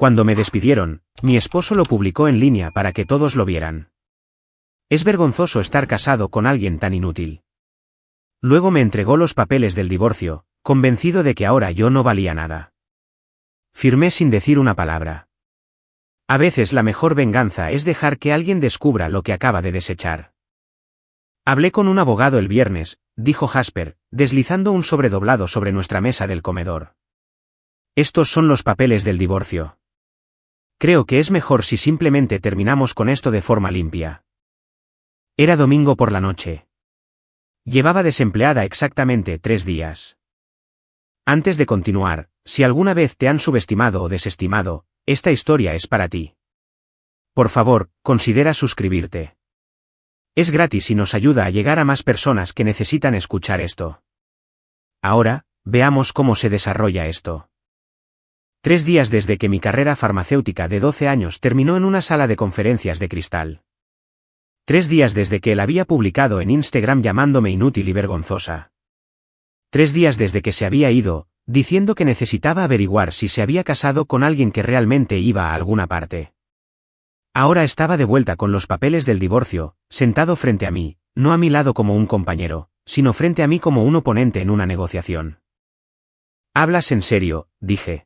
Cuando me despidieron, mi esposo lo publicó en línea para que todos lo vieran. Es vergonzoso estar casado con alguien tan inútil. Luego me entregó los papeles del divorcio, convencido de que ahora yo no valía nada. Firmé sin decir una palabra. A veces la mejor venganza es dejar que alguien descubra lo que acaba de desechar. Hablé con un abogado el viernes, dijo Jasper, deslizando un sobredoblado sobre nuestra mesa del comedor. Estos son los papeles del divorcio. Creo que es mejor si simplemente terminamos con esto de forma limpia. Era domingo por la noche. Llevaba desempleada exactamente 3 días. Antes de continuar, si alguna vez te han subestimado o desestimado, esta historia es para ti. Por favor, considera suscribirte. Es gratis y nos ayuda a llegar a más personas que necesitan escuchar esto. Ahora, veamos cómo se desarrolla esto. 3 días desde que mi carrera farmacéutica de 12 años terminó en una sala de conferencias de cristal. 3 días desde que él había publicado en Instagram llamándome inútil y vergonzosa. 3 días desde que se había ido, diciendo que necesitaba averiguar si se había casado con alguien que realmente iba a alguna parte. Ahora estaba de vuelta con los papeles del divorcio, sentado frente a mí, no a mi lado como un compañero, sino frente a mí como un oponente en una negociación. ¿Hablas en serio?, dije.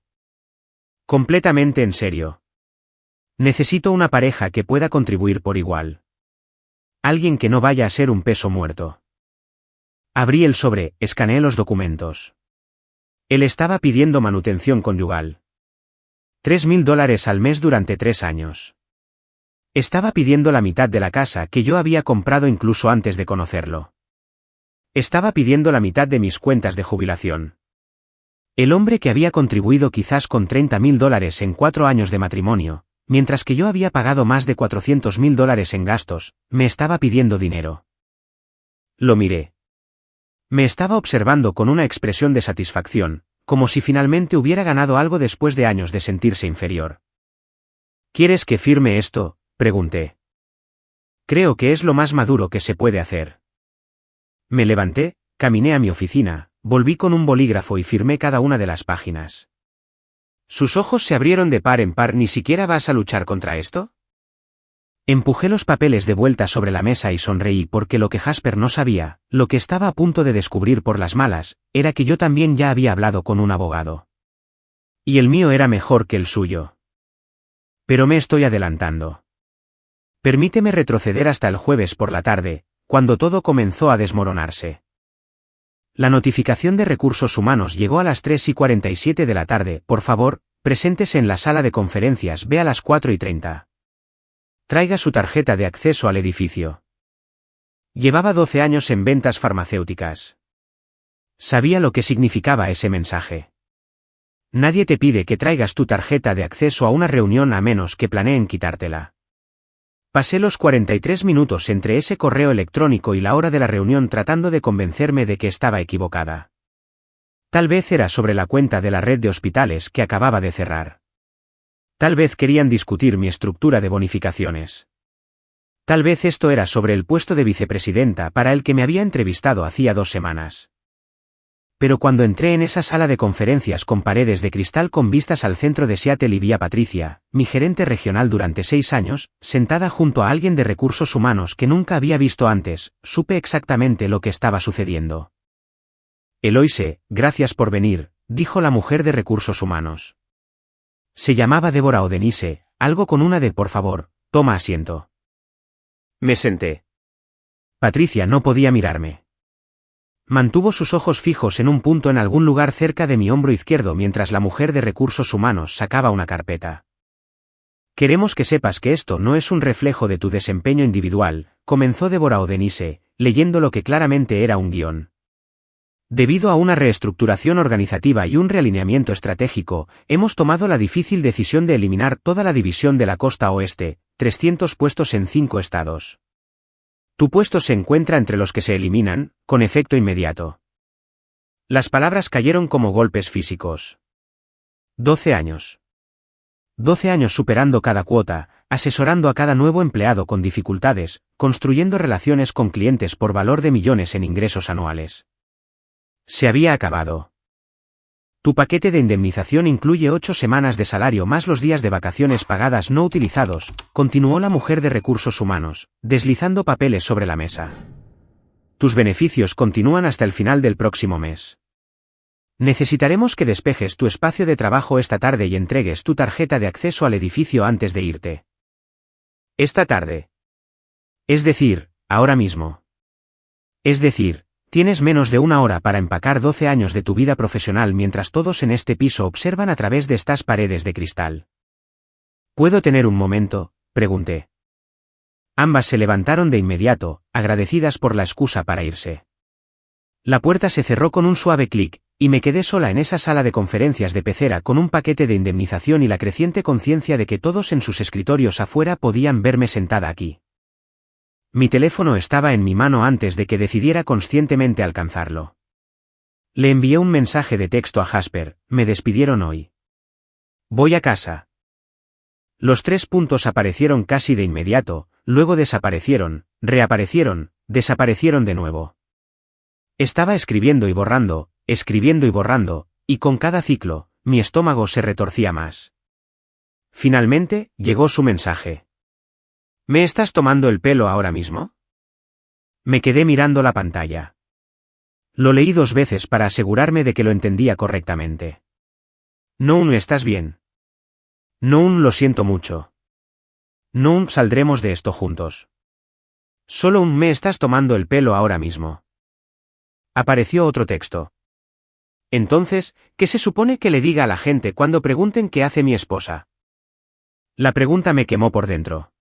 Completamente en serio. Necesito una pareja que pueda contribuir por igual. Alguien que no vaya a ser un peso muerto. Abrí el sobre, escaneé los documentos. Él estaba pidiendo manutención conyugal. $3,000 al mes durante 3 años. Estaba pidiendo la mitad de la casa que yo había comprado incluso antes de conocerlo. Estaba pidiendo la mitad de mis cuentas de jubilación. El hombre que había contribuido quizás con $30,000 en 4 años de matrimonio, mientras que yo había pagado más de $400,000 en gastos, me estaba pidiendo dinero. Lo miré. Me estaba observando con una expresión de satisfacción, como si finalmente hubiera ganado algo después de años de sentirse inferior. ¿Quieres que firme esto?, pregunté. Creo que es lo más maduro que se puede hacer. Me levanté, caminé a mi oficina, volví con un bolígrafo y firmé cada una de las páginas. Sus ojos se abrieron de par en par. ¿Ni siquiera vas a luchar contra esto? Empujé los papeles de vuelta sobre la mesa y sonreí porque lo que Jasper no sabía, lo que estaba a punto de descubrir por las malas, era que yo también ya había hablado con un abogado. Y el mío era mejor que el suyo. Pero me estoy adelantando. Permíteme retroceder hasta el jueves por la tarde, cuando todo comenzó a desmoronarse. La notificación de recursos humanos llegó a las 3:47 de la tarde. Por favor, preséntese en la sala de conferencias. Ve a las 4:30. Traiga su tarjeta de acceso al edificio. Llevaba 12 años en ventas farmacéuticas. Sabía lo que significaba ese mensaje. Nadie te pide que traigas tu tarjeta de acceso a una reunión a menos que planeen quitártela. Pasé los 43 minutos entre ese correo electrónico y la hora de la reunión tratando de convencerme de que estaba equivocada. Tal vez era sobre la cuenta de la red de hospitales que acababa de cerrar. Tal vez querían discutir mi estructura de bonificaciones. Tal vez esto era sobre el puesto de vicepresidenta para el que me había entrevistado hacía 2 semanas. Pero cuando entré en esa sala de conferencias con paredes de cristal con vistas al centro de Seattle y vi a Patricia, mi gerente regional durante 6 años, sentada junto a alguien de recursos humanos que nunca había visto antes, supe exactamente lo que estaba sucediendo. Eloise, gracias por venir, dijo la mujer de recursos humanos. Se llamaba Débora o Denise, algo con una D. Por favor, toma asiento. Me senté. Patricia no podía mirarme. Mantuvo sus ojos fijos en un punto en algún lugar cerca de mi hombro izquierdo mientras la mujer de recursos humanos sacaba una carpeta. Queremos que sepas que esto no es un reflejo de tu desempeño individual, comenzó Débora o Denise, leyendo lo que claramente era un guión. Debido a una reestructuración organizativa y un realineamiento estratégico, hemos tomado la difícil decisión de eliminar toda la división de la costa oeste, 300 puestos en 5 estados. Tu puesto se encuentra entre los que se eliminan, con efecto inmediato. Las palabras cayeron como golpes físicos. 12 años. 12 años superando cada cuota, asesorando a cada nuevo empleado con dificultades, construyendo relaciones con clientes por valor de millones en ingresos anuales. Se había acabado. Tu paquete de indemnización incluye 8 semanas de salario más los días de vacaciones pagadas no utilizados, continuó la mujer de recursos humanos, deslizando papeles sobre la mesa. Tus beneficios continúan hasta el final del próximo mes. Necesitaremos que despejes tu espacio de trabajo esta tarde y entregues tu tarjeta de acceso al edificio antes de irte. Esta tarde. Es decir, ahora mismo. Es decir, tienes menos de una hora para empacar 12 años de tu vida profesional mientras todos en este piso observan a través de estas paredes de cristal. ¿Puedo tener un momento?, pregunté. Ambas se levantaron de inmediato, agradecidas por la excusa para irse. La puerta se cerró con un suave clic, y me quedé sola en esa sala de conferencias de pecera con un paquete de indemnización y la creciente conciencia de que todos en sus escritorios afuera podían verme sentada aquí. Mi teléfono estaba en mi mano antes de que decidiera conscientemente alcanzarlo. Le envié un mensaje de texto a Jasper: me despidieron hoy. Voy a casa. Los 3 puntos aparecieron casi de inmediato, luego desaparecieron, reaparecieron, desaparecieron de nuevo. Estaba escribiendo y borrando, y con cada ciclo, mi estómago se retorcía más. Finalmente, llegó su mensaje. ¿Me estás tomando el pelo ahora mismo? Me quedé mirando la pantalla. Lo leí 2 veces para asegurarme de que lo entendía correctamente. No, ¿estás bien? No, lo siento mucho. No, saldremos de esto juntos. Solo ¿me estás tomando el pelo ahora mismo? Apareció otro texto. Entonces, ¿qué se supone que le diga a la gente cuando pregunten qué hace mi esposa? La pregunta me quemó por dentro.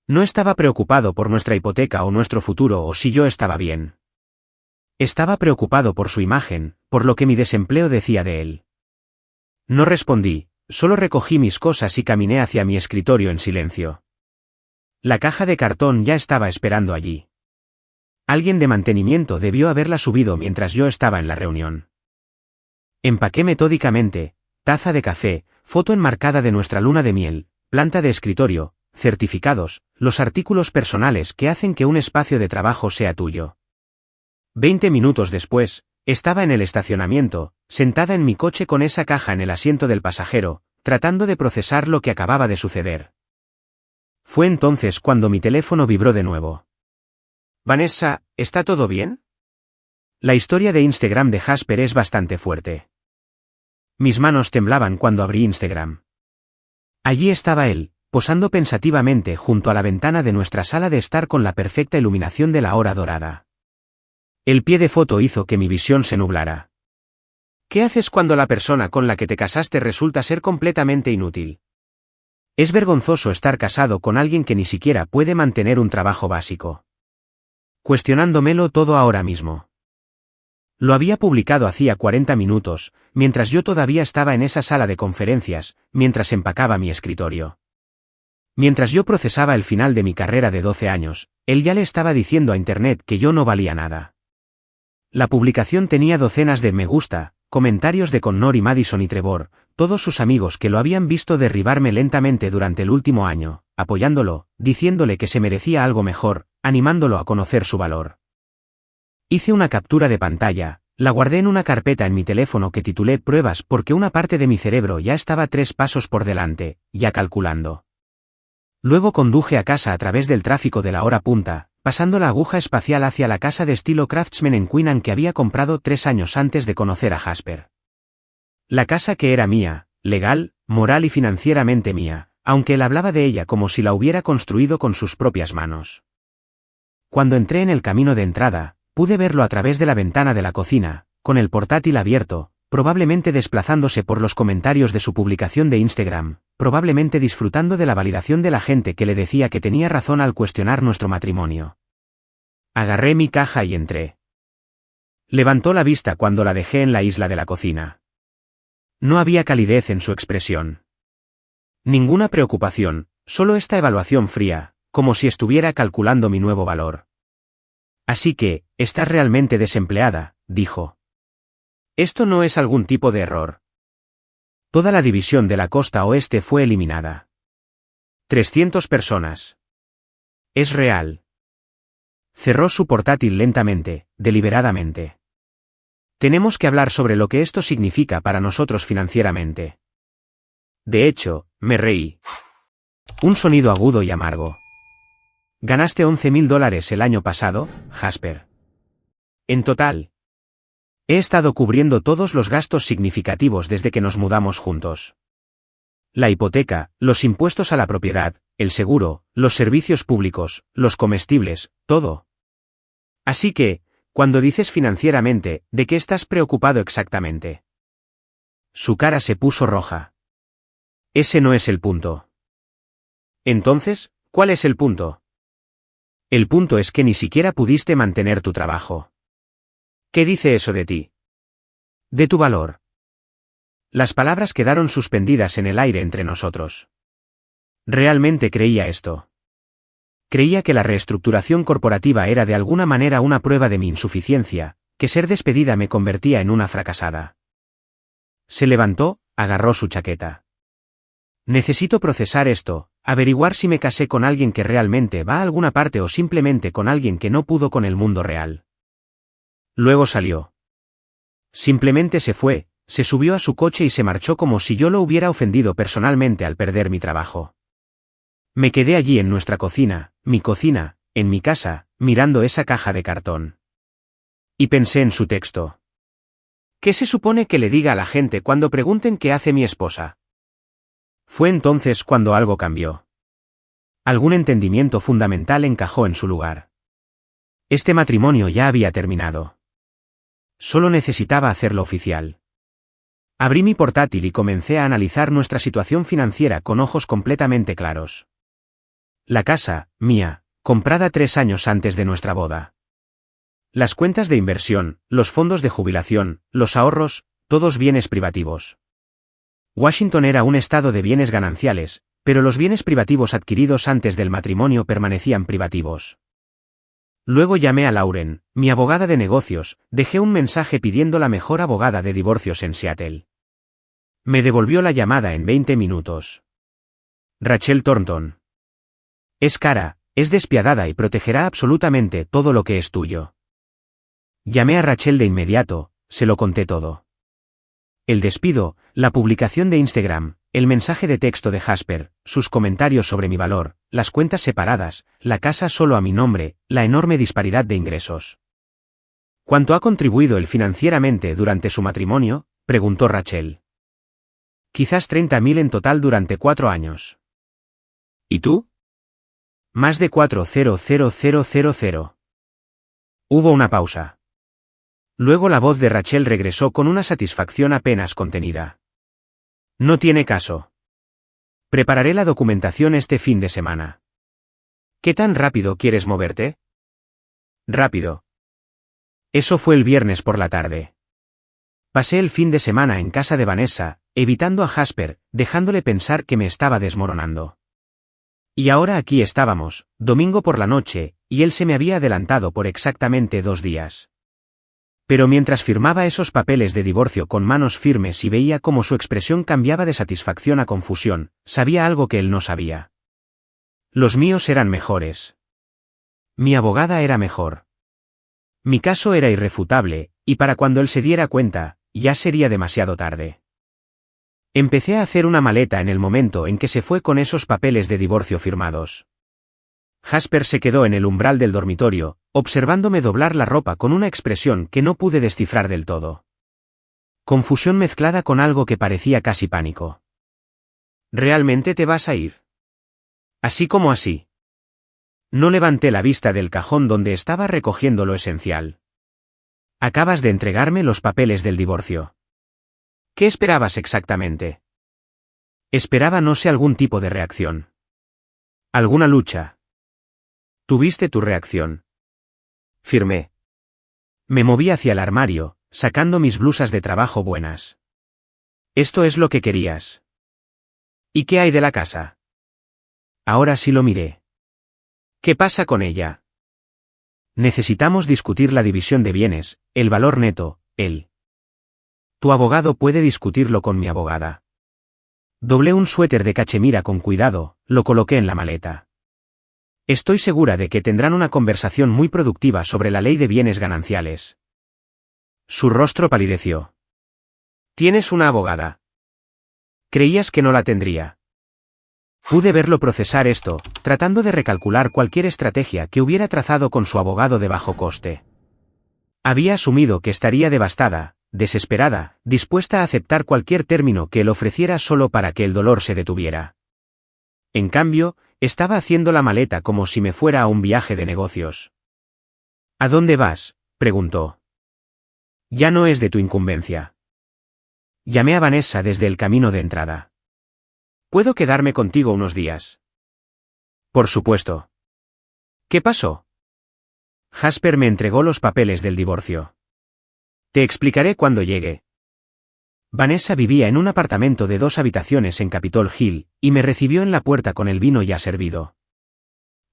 No estaba preocupado por nuestra hipoteca o nuestro futuro o si yo estaba bien. Estaba preocupado por su imagen, por lo que mi desempleo decía de él. No respondí, solo recogí mis cosas y caminé hacia mi escritorio en silencio. La caja de cartón ya estaba esperando allí. Alguien de mantenimiento debió haberla subido mientras yo estaba en la reunión. Empaqué metódicamente: taza de café, foto enmarcada de nuestra luna de miel, planta de escritorio, certificados, los artículos personales que hacen que un espacio de trabajo sea tuyo. 20 minutos después, estaba en el estacionamiento, sentada en mi coche con esa caja en el asiento del pasajero, tratando de procesar lo que acababa de suceder. Fue entonces cuando mi teléfono vibró de nuevo. Vanessa, ¿está todo bien? La historia de Instagram de Jasper es bastante fuerte. Mis manos temblaban cuando abrí Instagram. Allí estaba él, posando pensativamente junto a la ventana de nuestra sala de estar con la perfecta iluminación de la hora dorada. El pie de foto hizo que mi visión se nublara. ¿Qué haces cuando la persona con la que te casaste resulta ser completamente inútil? Es vergonzoso estar casado con alguien que ni siquiera puede mantener un trabajo básico. Cuestionándomelo todo ahora mismo. Lo había publicado hacía 40 minutos, mientras yo todavía estaba en esa sala de conferencias, mientras empacaba mi escritorio. Mientras yo procesaba el final de mi carrera de 12 años, él ya le estaba diciendo a Internet que yo no valía nada. La publicación tenía docenas de me gusta, comentarios de Connor y Madison y Trevor, todos sus amigos que lo habían visto derribarme lentamente durante el último año, apoyándolo, diciéndole que se merecía algo mejor, animándolo a conocer su valor. Hice una captura de pantalla, la guardé en una carpeta en mi teléfono que titulé Pruebas porque una parte de mi cerebro ya estaba 3 pasos por delante, ya calculando. Luego conduje a casa a través del tráfico de la hora punta, pasando la aguja espacial hacia la casa de estilo Craftsman en Queenan que había comprado 3 años antes de conocer a Jasper. La casa que era mía, legal, moral y financieramente mía, aunque él hablaba de ella como si la hubiera construido con sus propias manos. Cuando entré en el camino de entrada, pude verlo a través de la ventana de la cocina, con el portátil abierto, probablemente desplazándose por los comentarios de su publicación de Instagram, probablemente disfrutando de la validación de la gente que le decía que tenía razón al cuestionar nuestro matrimonio. Agarré mi caja y entré. Levantó la vista cuando la dejé en la isla de la cocina. No había calidez en su expresión. Ninguna preocupación, solo esta evaluación fría, como si estuviera calculando mi nuevo valor. Así que, estás realmente desempleada, dijo. Esto no es algún tipo de error. Toda la división de la costa oeste fue eliminada. 300 personas. Es real. Cerró su portátil lentamente, deliberadamente. Tenemos que hablar sobre lo que esto significa para nosotros financieramente. De hecho, me reí. Un sonido agudo y amargo. ¿Ganaste $11.000 el año pasado, Jasper? En total. He estado cubriendo todos los gastos significativos desde que nos mudamos juntos. La hipoteca, los impuestos a la propiedad, el seguro, los servicios públicos, los comestibles, todo. Así que, cuando dices financieramente, ¿de qué estás preocupado exactamente? Su cara se puso roja. Ese no es el punto. Entonces, ¿cuál es el punto? El punto es que ni siquiera pudiste mantener tu trabajo. ¿Qué dice eso de ti? De tu valor. Las palabras quedaron suspendidas en el aire entre nosotros. Realmente creía esto. Creía que la reestructuración corporativa era de alguna manera una prueba de mi insuficiencia, que ser despedida me convertía en una fracasada. Se levantó, agarró su chaqueta. Necesito procesar esto, averiguar si me casé con alguien que realmente va a alguna parte o simplemente con alguien que no pudo con el mundo real. Luego salió. Simplemente se fue, se subió a su coche y se marchó como si yo lo hubiera ofendido personalmente al perder mi trabajo. Me quedé allí en nuestra cocina, en mi casa, mirando esa caja de cartón. Y pensé en su texto. ¿Qué se supone que le diga a la gente cuando pregunten qué hace mi esposa? Fue entonces cuando algo cambió. Algún entendimiento fundamental encajó en su lugar. Este matrimonio ya había terminado. Solo necesitaba hacerlo oficial. Abrí mi portátil y comencé a analizar nuestra situación financiera con ojos completamente claros. La casa, mía, comprada 3 años antes de nuestra boda. Las cuentas de inversión, los fondos de jubilación, los ahorros, todos bienes privativos. Washington era un estado de bienes gananciales, pero los bienes privativos adquiridos antes del matrimonio permanecían privativos. Luego llamé a Lauren, mi abogada de negocios, dejé un mensaje pidiendo la mejor abogada de divorcios en Seattle. Me devolvió la llamada en 20 minutos. Rachel Thornton. Es cara, es despiadada y protegerá absolutamente todo lo que es tuyo. Llamé a Rachel de inmediato, se lo conté todo. El despido, la publicación de Instagram, el mensaje de texto de Jasper, sus comentarios sobre mi valor, las cuentas separadas, la casa solo a mi nombre, la enorme disparidad de ingresos. ¿Cuánto ha contribuido él financieramente durante su matrimonio?, preguntó Rachel. Quizás 30.000 en total durante 4 años. ¿Y tú? Más de 400,000. Hubo una pausa. Luego la voz de Rachel regresó con una satisfacción apenas contenida. No tiene caso. Prepararé la documentación este fin de semana. ¿Qué tan rápido quieres moverte? Rápido. Eso fue el viernes por la tarde. Pasé el fin de semana en casa de Vanessa, evitando a Jasper, dejándole pensar que me estaba desmoronando. Y ahora aquí estábamos, domingo por la noche, y él se me había adelantado por exactamente 2 días. Pero mientras firmaba esos papeles de divorcio con manos firmes y veía cómo su expresión cambiaba de satisfacción a confusión, sabía algo que él no sabía. Los míos eran mejores. Mi abogada era mejor. Mi caso era irrefutable, y para cuando él se diera cuenta, ya sería demasiado tarde. Empecé a hacer una maleta en el momento en que se fue con esos papeles de divorcio firmados. Jasper se quedó en el umbral del dormitorio, observándome doblar la ropa con una expresión que no pude descifrar del todo. Confusión mezclada con algo que parecía casi pánico. ¿Realmente te vas a ir? Así como así. No levanté la vista del cajón donde estaba recogiendo lo esencial. Acabas de entregarme los papeles del divorcio. ¿Qué esperabas exactamente? Esperaba no sé algún tipo de reacción. ¿Alguna lucha? ¿Tuviste tu reacción? Firmé. Me moví hacia el armario, sacando mis blusas de trabajo buenas. Esto es lo que querías. ¿Y qué hay de la casa? Ahora sí lo miré. ¿Qué pasa con ella? Necesitamos discutir la división de bienes, el valor neto, Tu abogado puede discutirlo con mi abogada. Doblé un suéter de cachemira con cuidado, lo coloqué en la maleta. Estoy segura de que tendrán una conversación muy productiva sobre la ley de bienes gananciales. Su rostro palideció. Tienes una abogada. Creías que no la tendría. Pude verlo procesar esto, tratando de recalcular cualquier estrategia que hubiera trazado con su abogado de bajo coste. Había asumido que estaría devastada, desesperada, dispuesta a aceptar cualquier término que él ofreciera solo para que el dolor se detuviera. En cambio, estaba haciendo la maleta como si me fuera a un viaje de negocios. ¿A dónde vas?, preguntó. Ya no es de tu incumbencia. Llamé a Vanessa desde el camino de entrada. ¿Puedo quedarme contigo unos días? Por supuesto. ¿Qué pasó? Jasper me entregó los papeles del divorcio. Te explicaré cuando llegue. Vanessa vivía en un apartamento de 2 habitaciones en Capitol Hill, y me recibió en la puerta con el vino ya servido.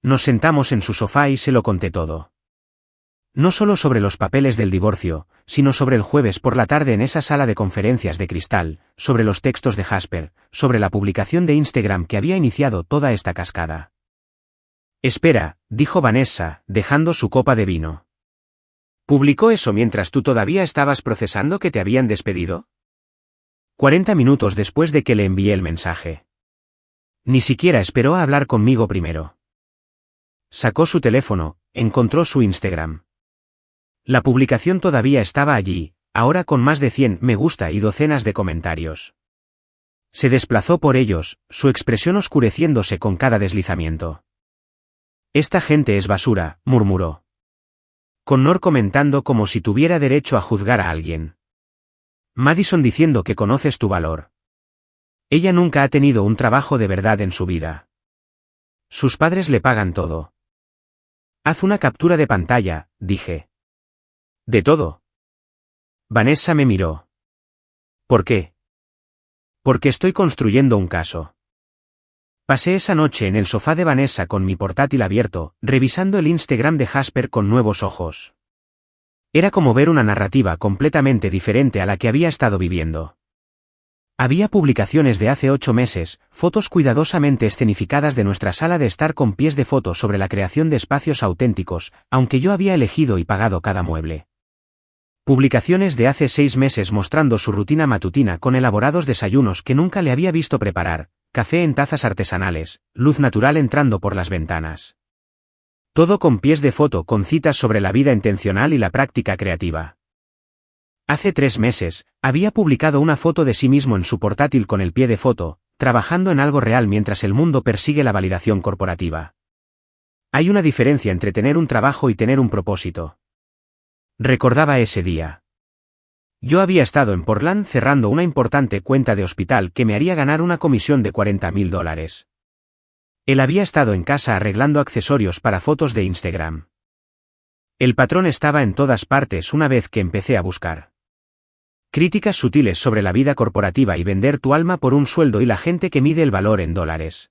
Nos sentamos en su sofá y se lo conté todo. No solo sobre los papeles del divorcio, sino sobre el jueves por la tarde en esa sala de conferencias de cristal, sobre los textos de Jasper, sobre la publicación de Instagram que había iniciado toda esta cascada. Espera, dijo Vanessa, dejando su copa de vino. ¿Publicó eso mientras tú todavía estabas procesando que te habían despedido? 40 minutos después de que le envié el mensaje. Ni siquiera esperó a hablar conmigo primero. Sacó su teléfono, encontró su Instagram. La publicación todavía estaba allí, ahora con más de 100 me gusta y docenas de comentarios. Se desplazó por ellos, su expresión oscureciéndose con cada deslizamiento. Esta gente es basura, murmuró. Connor comentando como si tuviera derecho a juzgar a alguien. Madison diciendo que conoces tu valor. Ella nunca ha tenido un trabajo de verdad en su vida. Sus padres le pagan todo. Haz una captura de pantalla, dije. ¿De todo? Vanessa me miró. ¿Por qué? Porque estoy construyendo un caso. Pasé esa noche en el sofá de Vanessa con mi portátil abierto, revisando el Instagram de Jasper con nuevos ojos. Era como ver una narrativa completamente diferente a la que había estado viviendo. Había publicaciones de hace 8 meses, fotos cuidadosamente escenificadas de nuestra sala de estar con pies de foto sobre la creación de espacios auténticos, aunque yo había elegido y pagado cada mueble. Publicaciones de hace 6 meses mostrando su rutina matutina con elaborados desayunos que nunca le había visto preparar, café en tazas artesanales, luz natural entrando por las ventanas. Todo con pies de foto con citas sobre la vida intencional y la práctica creativa. Hace 3 meses, había publicado una foto de sí mismo en su portátil con el pie de foto, trabajando en algo real mientras el mundo persigue la validación corporativa. Hay una diferencia entre tener un trabajo y tener un propósito. Recordaba ese día. Yo había estado en Portland cerrando una importante cuenta de hospital que me haría ganar una comisión de $40,000. Él había estado en casa arreglando accesorios para fotos de Instagram. El patrón estaba en todas partes una vez que empecé a buscar. Críticas sutiles sobre la vida corporativa y vender tu alma por un sueldo y la gente que mide el valor en dólares.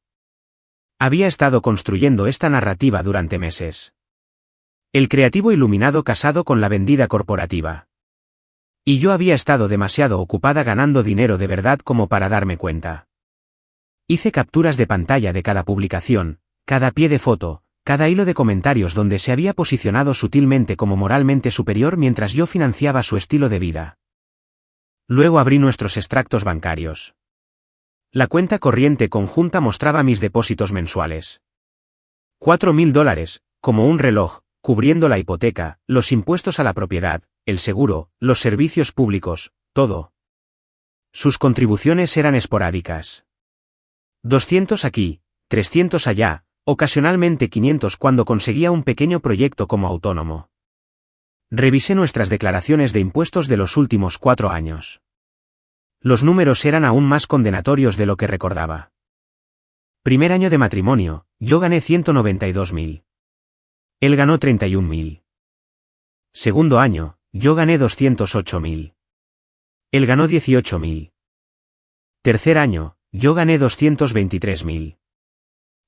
Había estado construyendo esta narrativa durante meses. El creativo iluminado casado con la vendida corporativa. Y yo había estado demasiado ocupada ganando dinero de verdad como para darme cuenta. Hice capturas de pantalla de cada publicación, cada pie de foto, cada hilo de comentarios donde se había posicionado sutilmente como moralmente superior mientras yo financiaba su estilo de vida. Luego abrí nuestros extractos bancarios. La cuenta corriente conjunta mostraba mis depósitos mensuales. $4,000, como un reloj, cubriendo la hipoteca, los impuestos a la propiedad, el seguro, los servicios públicos, todo. Sus contribuciones eran esporádicas. 200 aquí, 300 allá, ocasionalmente 500 cuando conseguía un pequeño proyecto como autónomo. Revisé nuestras declaraciones de impuestos de los últimos 4 años. Los números eran aún más condenatorios de lo que recordaba. Primer año de matrimonio, yo gané $192,000. Él ganó $31,000. Segundo año, yo gané $208,000. Él ganó $18,000. Tercer año, yo gané $223,000.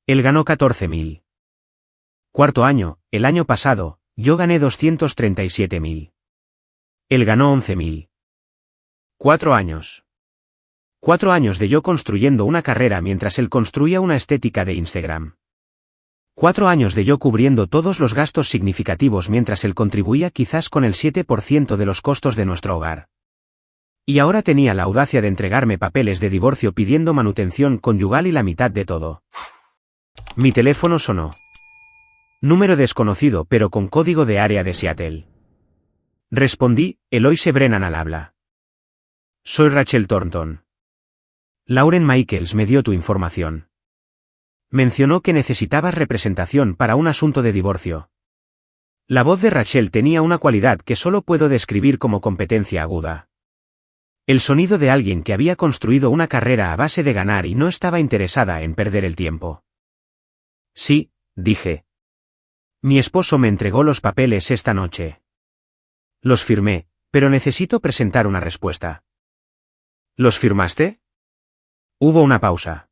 Él ganó $14,000. Cuarto año, el año pasado, yo gané $237,000. Él ganó $11,000. 4 años. 4 años de yo construyendo una carrera mientras él construía una estética de Instagram. 4 años de yo cubriendo todos los gastos significativos mientras él contribuía quizás con el 7% de los costos de nuestro hogar. Y ahora tenía la audacia de entregarme papeles de divorcio pidiendo manutención conyugal y la mitad de todo. Mi teléfono sonó. Número desconocido pero con código de área de Seattle. Respondí, Eloise Brennan al habla. Soy Rachel Thornton. Lauren Michaels me dio tu información. Mencionó que necesitabas representación para un asunto de divorcio. La voz de Rachel tenía una cualidad que solo puedo describir como competencia aguda. El sonido de alguien que había construido una carrera a base de ganar y no estaba interesada en perder el tiempo. Sí, dije. Mi esposo me entregó los papeles esta noche. Los firmé, pero necesito presentar una respuesta. ¿Los firmaste? Hubo una pausa.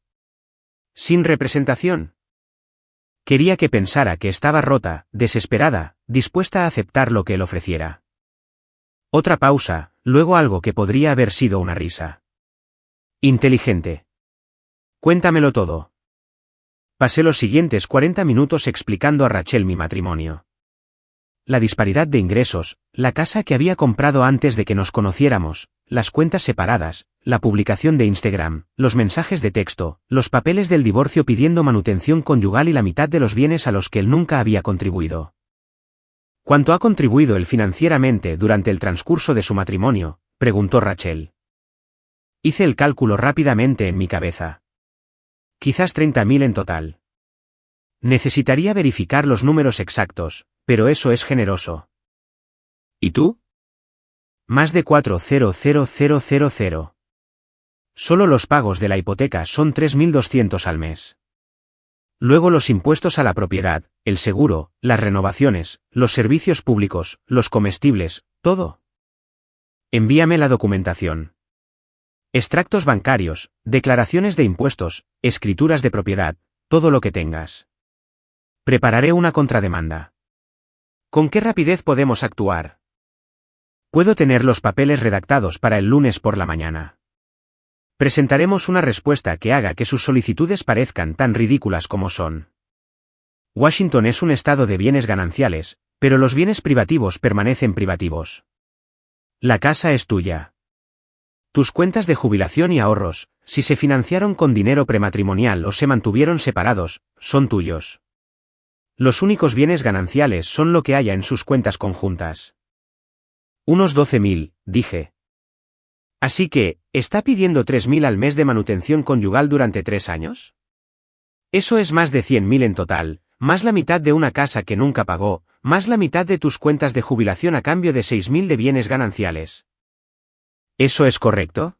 ¿Sin representación? Quería que pensara que estaba rota, desesperada, dispuesta a aceptar lo que él ofreciera. Otra pausa, luego algo que podría haber sido una risa. Inteligente. Cuéntamelo todo. Pasé los siguientes 40 minutos explicando a Rachel mi matrimonio. La disparidad de ingresos, la casa que había comprado antes de que nos conociéramos, las cuentas separadas, la publicación de Instagram, los mensajes de texto, los papeles del divorcio pidiendo manutención conyugal y la mitad de los bienes a los que él nunca había contribuido. ¿Cuánto ha contribuido él financieramente durante el transcurso de su matrimonio?, preguntó Rachel. Hice el cálculo rápidamente en mi cabeza. Quizás 30.000 en total. Necesitaría verificar los números exactos, pero eso es generoso. ¿Y tú? Más de 400.000. Solo los pagos de la hipoteca son 3.200 al mes. Luego los impuestos a la propiedad, el seguro, las renovaciones, los servicios públicos, los comestibles, todo. Envíame la documentación. Extractos bancarios, declaraciones de impuestos, escrituras de propiedad, todo lo que tengas. Prepararé una contrademanda. ¿Con qué rapidez podemos actuar? Puedo tener los papeles redactados para el lunes por la mañana. Presentaremos una respuesta que haga que sus solicitudes parezcan tan ridículas como son. Washington es un estado de bienes gananciales, pero los bienes privativos permanecen privativos. La casa es tuya. Tus cuentas de jubilación y ahorros, si se financiaron con dinero prematrimonial o se mantuvieron separados, son tuyos. Los únicos bienes gananciales son lo que haya en sus cuentas conjuntas. Unos 12.000, dije. Así que, ¿está pidiendo 3.000 al mes de manutención conyugal durante 3 años? Eso es más de 100.000 en total, más la mitad de una casa que nunca pagó, más la mitad de tus cuentas de jubilación a cambio de 6.000 de bienes gananciales. ¿Eso es correcto?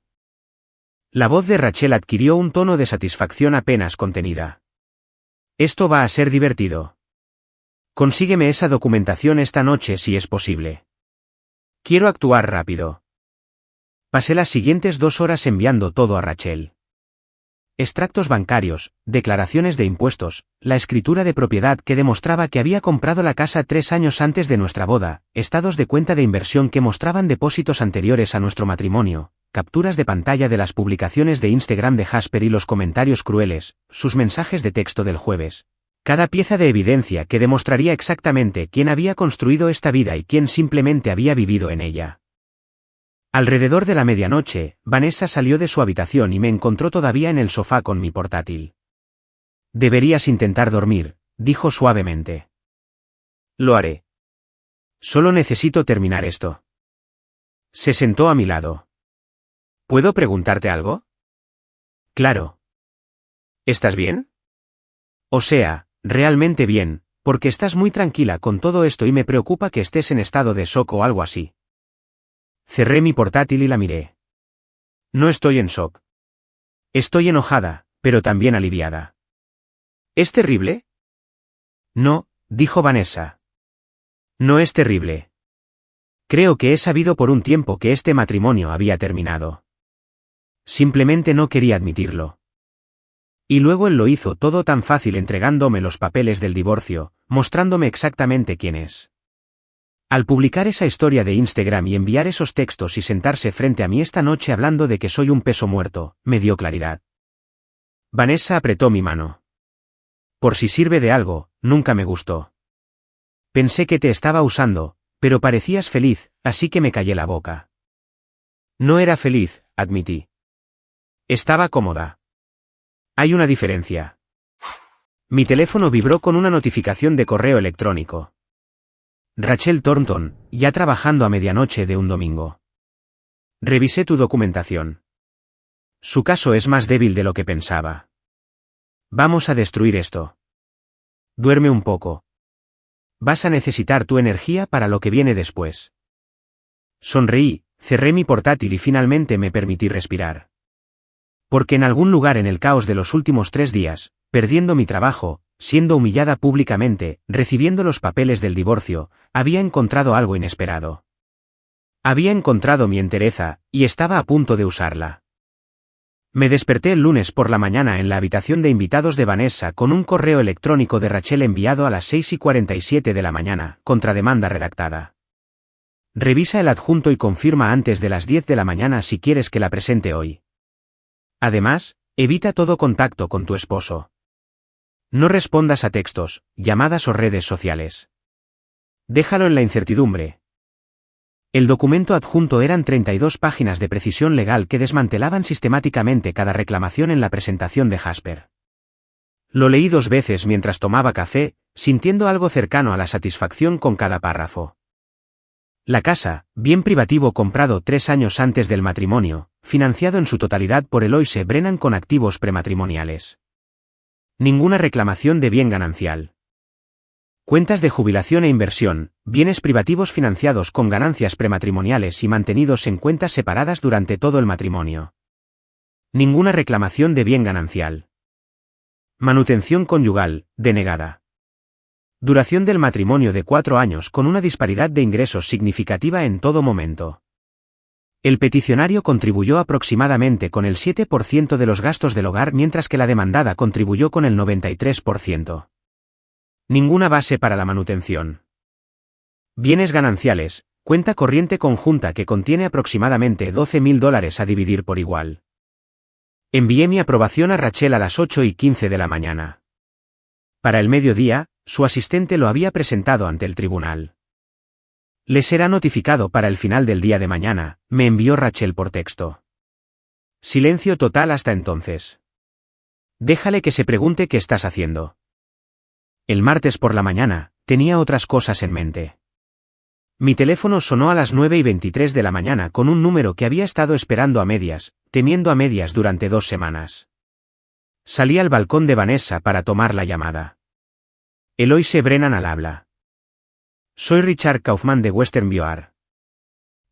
La voz de Rachel adquirió un tono de satisfacción apenas contenida. Esto va a ser divertido. Consígueme esa documentación esta noche si es posible. Quiero actuar rápido. Pasé las siguientes 2 horas enviando todo a Rachel. Extractos bancarios, declaraciones de impuestos, la escritura de propiedad que demostraba que había comprado la casa 3 años antes de nuestra boda, estados de cuenta de inversión que mostraban depósitos anteriores a nuestro matrimonio, capturas de pantalla de las publicaciones de Instagram de Jasper y los comentarios crueles, sus mensajes de texto del jueves. Cada pieza de evidencia que demostraría exactamente quién había construido esta vida y quién simplemente había vivido en ella. Alrededor de la medianoche, Vanessa salió de su habitación y me encontró todavía en el sofá con mi portátil. Deberías intentar dormir, dijo suavemente. Lo haré. Solo necesito terminar esto. Se sentó a mi lado. ¿Puedo preguntarte algo? Claro. ¿Estás bien? O sea, realmente bien, porque estás muy tranquila con todo esto y me preocupa que estés en estado de shock o algo así. Cerré mi portátil y la miré. No estoy en shock. Estoy enojada, pero también aliviada. ¿Es terrible? No, dijo Vanessa. No es terrible. Creo que he sabido por un tiempo que este matrimonio había terminado. Simplemente no quería admitirlo. Y luego él lo hizo todo tan fácil entregándome los papeles del divorcio, mostrándome exactamente quién es. Al publicar esa historia de Instagram y enviar esos textos y sentarse frente a mí esta noche hablando de que soy un peso muerto, me dio claridad. Vanessa apretó mi mano. Por si sirve de algo, nunca me gustó. Pensé que te estaba usando, pero parecías feliz, así que me callé la boca. No era feliz, admití. Estaba cómoda. Hay una diferencia. Mi teléfono vibró con una notificación de correo electrónico. Rachel Thornton, ya trabajando a medianoche de un domingo. Revisé tu documentación. Su caso es más débil de lo que pensaba. Vamos a destruir esto. Duerme un poco. Vas a necesitar tu energía para lo que viene después. Sonreí, cerré mi portátil y finalmente me permití respirar. Porque en algún lugar en el caos de los últimos 3 días, perdiendo mi trabajo, siendo humillada públicamente, recibiendo los papeles del divorcio, había encontrado algo inesperado. Había encontrado mi entereza, y estaba a punto de usarla. Me desperté el lunes por la mañana en la habitación de invitados de Vanessa con un correo electrónico de Rachel enviado a las 6:47 de la mañana, contrademanda redactada. Revisa el adjunto y confirma antes de las 10 de la mañana si quieres que la presente hoy. Además, evita todo contacto con tu esposo. No respondas a textos, llamadas o redes sociales. Déjalo en la incertidumbre. El documento adjunto eran 32 páginas de precisión legal que desmantelaban sistemáticamente cada reclamación en la presentación de Jasper. Lo leí 2 veces mientras tomaba café, sintiendo algo cercano a la satisfacción con cada párrafo. La casa, bien privativo comprado 3 años antes del matrimonio, financiado en su totalidad por Eloise Brennan con activos prematrimoniales. Ninguna reclamación de bien ganancial. Cuentas de jubilación e inversión, bienes privativos financiados con ganancias prematrimoniales y mantenidos en cuentas separadas durante todo el matrimonio. Ninguna reclamación de bien ganancial. Manutención conyugal, denegada. Duración del matrimonio de 4 años con una disparidad de ingresos significativa en todo momento. El peticionario contribuyó aproximadamente con el 7% de los gastos del hogar mientras que la demandada contribuyó con el 93%. Ninguna base para la manutención. Bienes gananciales, cuenta corriente conjunta que contiene aproximadamente $12,000 a dividir por igual. Envié mi aprobación a Rachel a las 8:15 de la mañana. Para el mediodía, su asistente lo había presentado ante el tribunal. Le será notificado para el final del día de mañana, me envió Rachel por texto. Silencio total hasta entonces. Déjale que se pregunte qué estás haciendo. El martes por la mañana, tenía otras cosas en mente. Mi teléfono sonó a las 9:23 de la mañana con un número que había estado esperando a medias, temiendo a medias durante 2 semanas. Salí al balcón de Vanessa para tomar la llamada. Eloise Brennan al habla. Soy Richard Kaufman de Western Bioar.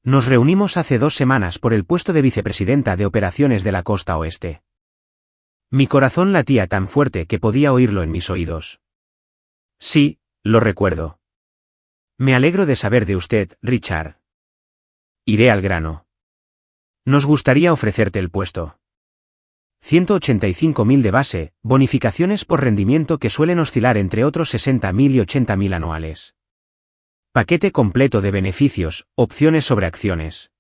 Nos reunimos hace 2 semanas por el puesto de vicepresidenta de operaciones de la costa oeste. Mi corazón latía tan fuerte que podía oírlo en mis oídos. Sí, lo recuerdo. Me alegro de saber de usted, Richard. Iré al grano. Nos gustaría ofrecerte el puesto. 185.000 de base, bonificaciones por rendimiento que suelen oscilar entre otros 60.000 y 80.000 anuales. Paquete completo de beneficios, opciones sobre acciones.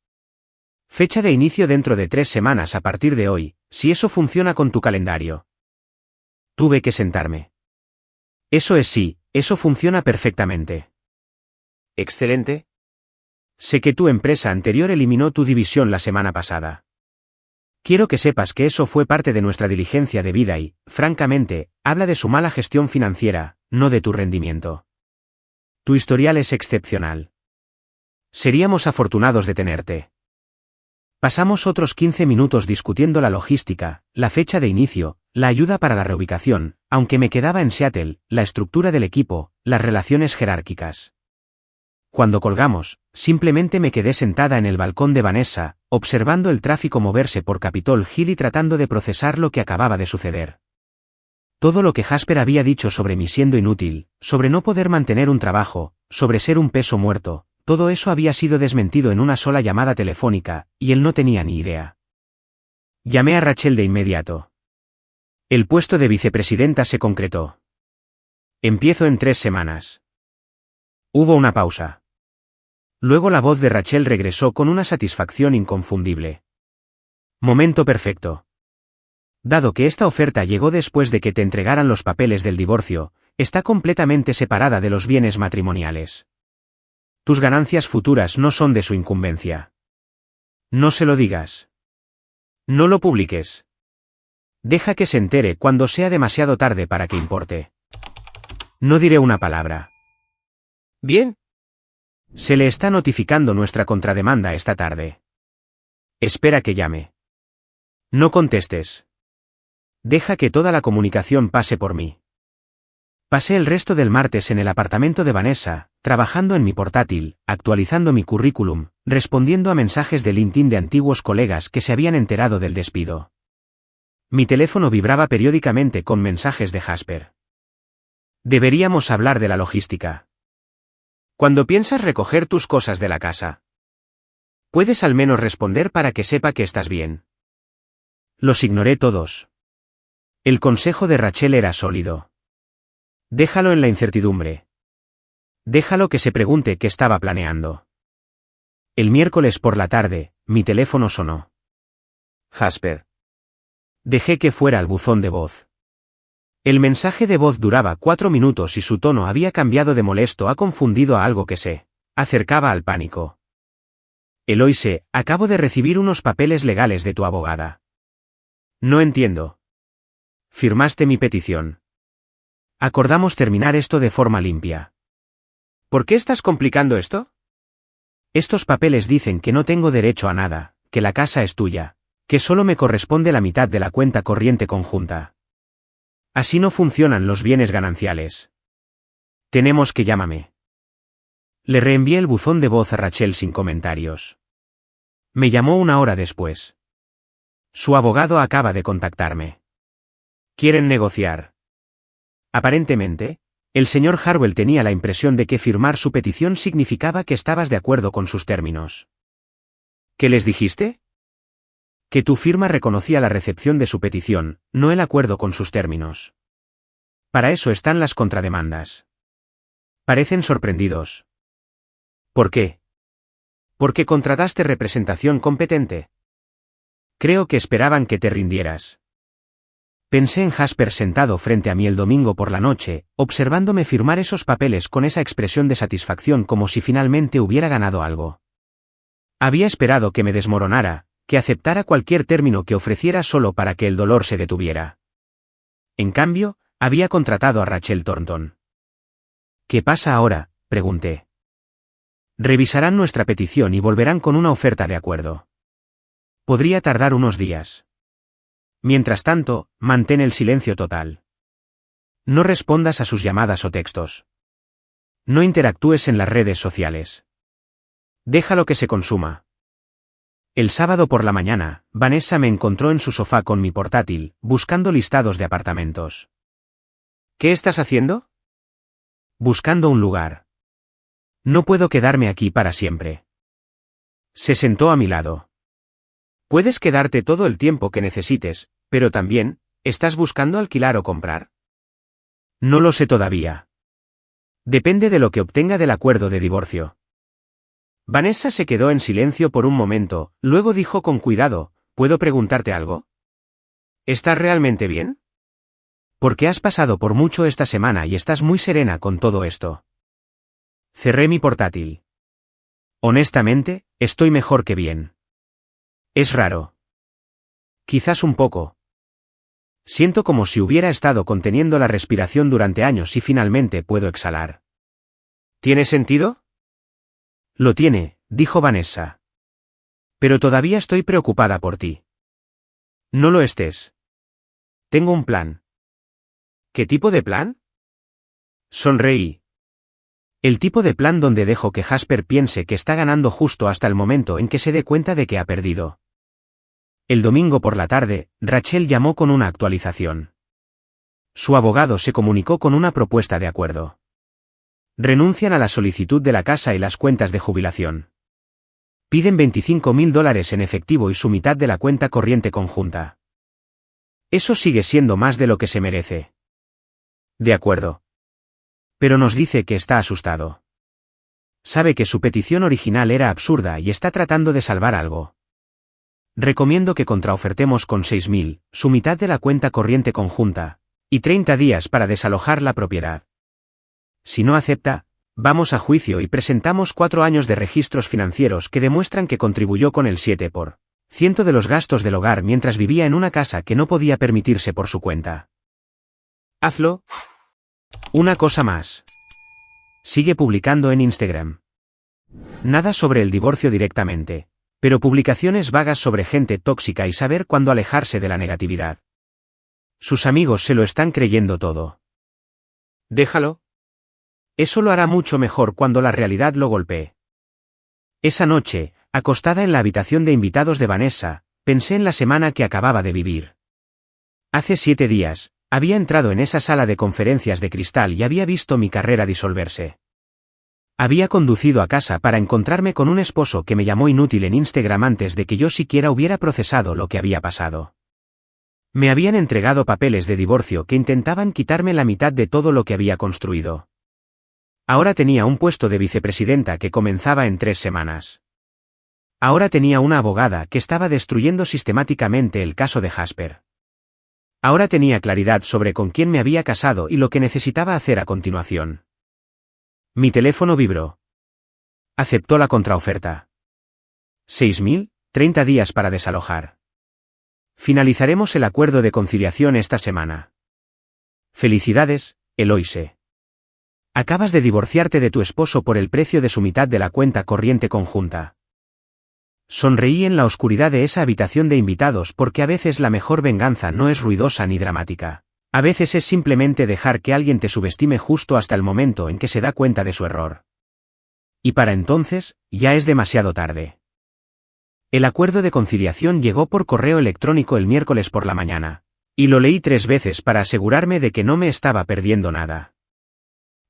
Fecha de inicio dentro de 3 semanas a partir de hoy, si eso funciona con tu calendario. Tuve que sentarme. Eso es sí, eso funciona perfectamente. Excelente. Sé que tu empresa anterior eliminó tu división la semana pasada. Quiero que sepas que eso fue parte de nuestra diligencia de vida y, francamente, habla de su mala gestión financiera, no de tu rendimiento. Tu historial es excepcional. Seríamos afortunados de tenerte. Pasamos otros 15 minutos discutiendo la logística, la fecha de inicio, la ayuda para la reubicación, aunque me quedaba en Seattle, la estructura del equipo, las relaciones jerárquicas. Cuando colgamos, simplemente me quedé sentada en el balcón de Vanessa, observando el tráfico moverse por Capitol Hill y tratando de procesar lo que acababa de suceder. Todo lo que Jasper había dicho sobre mí siendo inútil, sobre no poder mantener un trabajo, sobre ser un peso muerto, todo eso había sido desmentido en una sola llamada telefónica, y él no tenía ni idea. Llamé a Rachel de inmediato. El puesto de vicepresidenta se concretó. Empiezo en 3 semanas. Hubo una pausa. Luego la voz de Rachel regresó con una satisfacción inconfundible. Momento perfecto. Dado que esta oferta llegó después de que te entregaran los papeles del divorcio, está completamente separada de los bienes matrimoniales. Tus ganancias futuras no son de su incumbencia. No se lo digas. No lo publiques. Deja que se entere cuando sea demasiado tarde para que importe. No diré una palabra. Bien. Se le está notificando nuestra contrademanda esta tarde. Espera que llame. No contestes. Deja que toda la comunicación pase por mí. Pasé el resto del martes en el apartamento de Vanessa, trabajando en mi portátil, actualizando mi currículum, respondiendo a mensajes de LinkedIn de antiguos colegas que se habían enterado del despido. Mi teléfono vibraba periódicamente con mensajes de Jasper. Deberíamos hablar de la logística. ¿Cuándo piensas recoger tus cosas de la casa? ¿Puedes al menos responder para que sepa que estás bien? Los ignoré todos. El consejo de Rachel era sólido. Déjalo en la incertidumbre. Déjalo que se pregunte qué estaba planeando. El miércoles por la tarde, mi teléfono sonó. Jasper. Dejé que fuera al buzón de voz. El mensaje de voz duraba 4 minutos y su tono había cambiado de molesto a confundido a algo que se acercaba al pánico. Eloise, acabo de recibir unos papeles legales de tu abogada. No entiendo. Firmaste mi petición. Acordamos terminar esto de forma limpia. ¿Por qué estás complicando esto? Estos papeles dicen que no tengo derecho a nada, que la casa es tuya, que solo me corresponde la mitad de la cuenta corriente conjunta. Así no funcionan los bienes gananciales. Tenemos que llámame. Le reenvié el buzón de voz a Rachel sin comentarios. Me llamó 1 hora después. Su abogado acaba de contactarme. Quieren negociar. Aparentemente, el señor Harwell tenía la impresión de que firmar su petición significaba que estabas de acuerdo con sus términos. ¿Qué les dijiste? Que tu firma reconocía la recepción de su petición, no el acuerdo con sus términos. Para eso están las contrademandas. Parecen sorprendidos. ¿Por qué? Porque contrataste representación competente. Creo que esperaban que te rindieras. Pensé en Jasper sentado frente a mí el domingo por la noche, observándome firmar esos papeles con esa expresión de satisfacción como si finalmente hubiera ganado algo. Había esperado que me desmoronara, que aceptara cualquier término que ofreciera solo para que el dolor se detuviera. En cambio, había contratado a Rachel Thornton. ¿Qué pasa ahora?, pregunté. Revisarán nuestra petición y volverán con una oferta de acuerdo. Podría tardar unos días. Mientras tanto, mantén el silencio total. No respondas a sus llamadas o textos. No interactúes en las redes sociales. Déjalo que se consuma. El sábado por la mañana, Vanessa me encontró en su sofá con mi portátil, buscando listados de apartamentos. ¿Qué estás haciendo? Buscando un lugar. No puedo quedarme aquí para siempre. Se sentó a mi lado. Puedes quedarte todo el tiempo que necesites, pero también, ¿estás buscando alquilar o comprar? No lo sé todavía. Depende de lo que obtenga del acuerdo de divorcio. Vanessa se quedó en silencio por un momento, luego dijo con cuidado, ¿puedo preguntarte algo? ¿Estás realmente bien? Porque has pasado por mucho esta semana y estás muy serena con todo esto. Cerré mi portátil. Honestamente, estoy mejor que bien. Es raro. Quizás un poco. Siento como si hubiera estado conteniendo la respiración durante años y finalmente puedo exhalar. ¿Tiene sentido? Lo tiene, dijo Vanessa. Pero todavía estoy preocupada por ti. No lo estés. Tengo un plan. ¿Qué tipo de plan? Sonreí. El tipo de plan donde dejo que Jasper piense que está ganando justo hasta el momento en que se dé cuenta de que ha perdido. El domingo por la tarde, Rachel llamó con una actualización. Su abogado se comunicó con una propuesta de acuerdo. Renuncian a la solicitud de la casa y las cuentas de jubilación. Piden $25,000 en efectivo y su mitad de la cuenta corriente conjunta. Eso sigue siendo más de lo que se merece. De acuerdo. Pero nos dice que está asustado. Sabe que su petición original era absurda y está tratando de salvar algo. Recomiendo que contraofertemos con 6.000, su mitad de la cuenta corriente conjunta, y 30 días para desalojar la propiedad. Si no acepta, vamos a juicio y presentamos 4 años de registros financieros que demuestran que contribuyó con el 7% de los gastos del hogar mientras vivía en una casa que no podía permitirse por su cuenta. Hazlo. Una cosa más. Sigue publicando en Instagram. Nada sobre el divorcio directamente, pero publicaciones vagas sobre gente tóxica y saber cuándo alejarse de la negatividad. Sus amigos se lo están creyendo todo. Déjalo. Eso lo hará mucho mejor cuando la realidad lo golpee. Esa noche, acostada en la habitación de invitados de Vanessa, pensé en la semana que acababa de vivir. Hace 7 días, había entrado en esa sala de conferencias de cristal y había visto mi carrera disolverse. Había conducido a casa para encontrarme con un esposo que me llamó inútil en Instagram antes de que yo siquiera hubiera procesado lo que había pasado. Me habían entregado papeles de divorcio que intentaban quitarme la mitad de todo lo que había construido. Ahora tenía un puesto de vicepresidenta que comenzaba en 3 semanas. Ahora tenía una abogada que estaba destruyendo sistemáticamente el caso de Jasper. Ahora tenía claridad sobre con quién me había casado y lo que necesitaba hacer a continuación. Mi teléfono vibró. Aceptó la contraoferta. 6.000, 30 días para desalojar. Finalizaremos el acuerdo de conciliación esta semana. Felicidades, Eloise. Acabas de divorciarte de tu esposo por el precio de su mitad de la cuenta corriente conjunta. Sonreí en la oscuridad de esa habitación de invitados porque a veces la mejor venganza no es ruidosa ni dramática. A veces es simplemente dejar que alguien te subestime justo hasta el momento en que se da cuenta de su error. Y para entonces, ya es demasiado tarde. El acuerdo de conciliación llegó por correo electrónico el miércoles por la mañana, y lo leí 3 veces para asegurarme de que no me estaba perdiendo nada.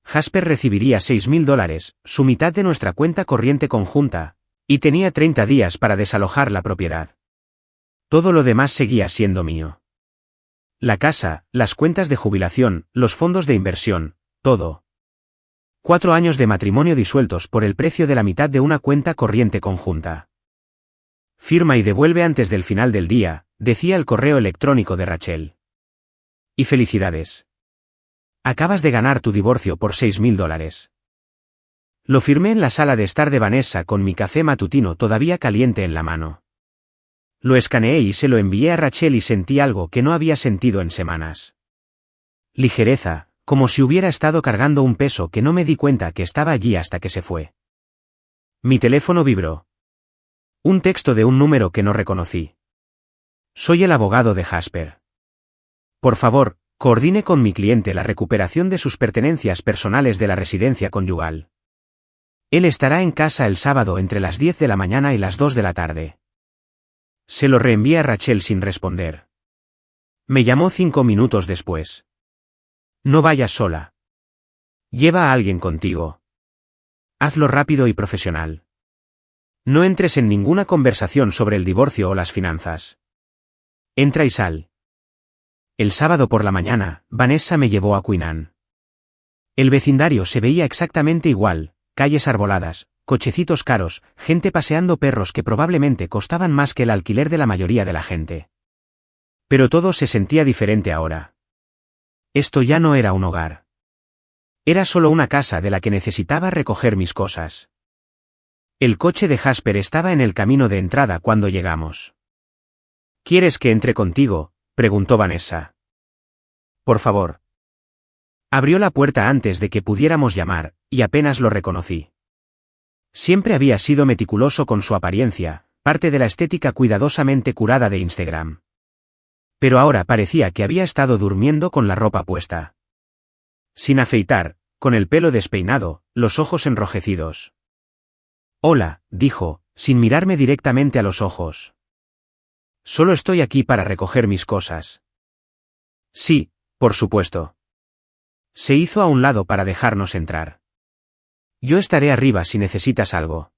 Jasper recibiría $6.000, su mitad de nuestra cuenta corriente conjunta, y tenía 30 días para desalojar la propiedad. Todo lo demás seguía siendo mío. La casa, las cuentas de jubilación, los fondos de inversión, todo. 4 años de matrimonio disueltos por el precio de la mitad de una cuenta corriente conjunta. Firma y devuelve antes del final del día, decía el correo electrónico de Rachel. Y felicidades. Acabas de ganar tu divorcio por $6.000. Lo firmé en la sala de estar de Vanessa con mi café matutino todavía caliente en la mano. Lo escaneé y se lo envié a Rachel y sentí algo que no había sentido en semanas. Ligereza, como si hubiera estado cargando un peso que no me di cuenta que estaba allí hasta que se fue. Mi teléfono vibró. Un texto de un número que no reconocí. Soy el abogado de Jasper. Por favor, coordine con mi cliente la recuperación de sus pertenencias personales de la residencia conyugal. Él estará en casa el sábado entre las 10 de la mañana y las 2 de la tarde. Se lo reenvié a Rachel sin responder. Me llamó 5 minutos después. No vayas sola. Lleva a alguien contigo. Hazlo rápido y profesional. No entres en ninguna conversación sobre el divorcio o las finanzas. Entra y sal. El sábado por la mañana, Vanessa me llevó a Queenan. El vecindario se veía exactamente igual, calles arboladas, cochecitos caros, gente paseando perros que probablemente costaban más que el alquiler de la mayoría de la gente. Pero todo se sentía diferente ahora. Esto ya no era un hogar. Era solo una casa de la que necesitaba recoger mis cosas. El coche de Jasper estaba en el camino de entrada cuando llegamos. ¿Quieres que entre contigo?, preguntó Vanessa. Por favor. Abrió la puerta antes de que pudiéramos llamar, y apenas lo reconocí. Siempre había sido meticuloso con su apariencia, parte de la estética cuidadosamente curada de Instagram. Pero ahora parecía que había estado durmiendo con la ropa puesta. Sin afeitar, con el pelo despeinado, los ojos enrojecidos. Hola, dijo, sin mirarme directamente a los ojos. Solo estoy aquí para recoger mis cosas. Sí, por supuesto. Se hizo a un lado para dejarnos entrar. Yo estaré arriba si necesitas algo.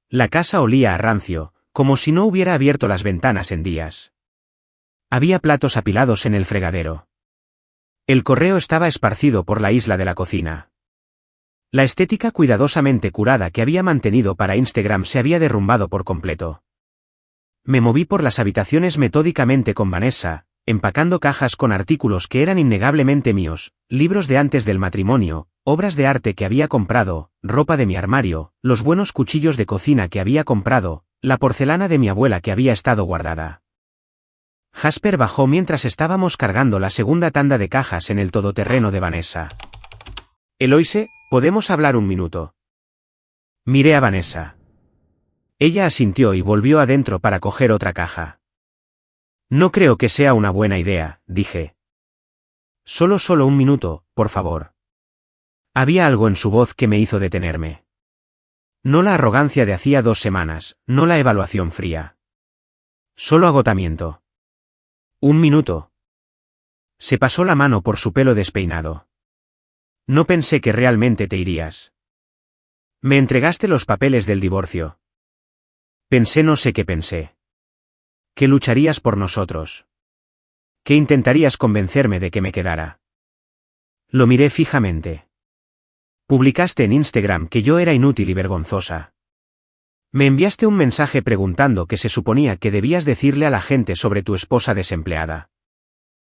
La casa olía a rancio, como si no hubiera abierto las ventanas en días. Había platos apilados en el fregadero. El correo estaba esparcido por la isla de la cocina. La estética cuidadosamente curada que había mantenido para Instagram se había derrumbado por completo. Me moví por las habitaciones metódicamente con Vanessa, empacando cajas con artículos que eran innegablemente míos, libros de antes del matrimonio, obras de arte que había comprado, ropa de mi armario, los buenos cuchillos de cocina que había comprado, la porcelana de mi abuela que había estado guardada. Jasper bajó mientras estábamos cargando la segunda tanda de cajas en el todoterreno de Vanessa. Eloise, ¿podemos hablar un minuto? Miré a Vanessa. Ella asintió y volvió adentro para coger otra caja. No creo que sea una buena idea, dije. Solo un minuto, por favor. Había algo en su voz que me hizo detenerme. No la arrogancia de hacía 2 semanas, no la evaluación fría. Solo agotamiento. 1 minuto. Se pasó la mano por su pelo despeinado. No pensé que realmente te irías. Me entregaste los papeles del divorcio. Pensé, no sé qué pensé. Que lucharías por nosotros. Que intentarías convencerme de que me quedara. Lo miré fijamente. Publicaste en Instagram que yo era inútil y vergonzosa. Me enviaste un mensaje preguntando qué se suponía que debías decirle a la gente sobre tu esposa desempleada.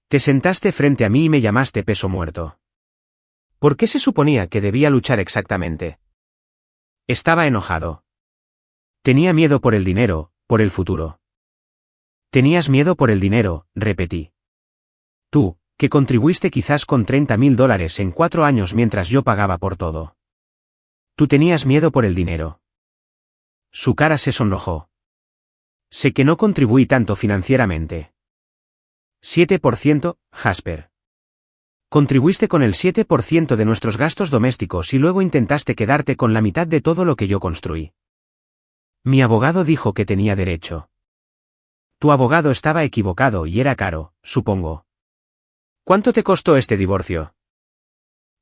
Te sentaste frente a mí y me llamaste peso muerto. ¿Por qué se suponía que debía luchar exactamente? Estaba enojado. Tenía miedo por el dinero, por el futuro. Tenías miedo por el dinero, repetí. Tú, que contribuiste quizás con $30.000 en 4 años mientras yo pagaba por todo. Tú tenías miedo por el dinero. Su cara se sonrojó. Sé que no contribuí tanto financieramente. 7%, Jasper. Contribuiste con el 7% de nuestros gastos domésticos y luego intentaste quedarte con la mitad de todo lo que yo construí. Mi abogado dijo que tenía derecho. Tu abogado estaba equivocado y era caro, supongo. ¿Cuánto te costó este divorcio?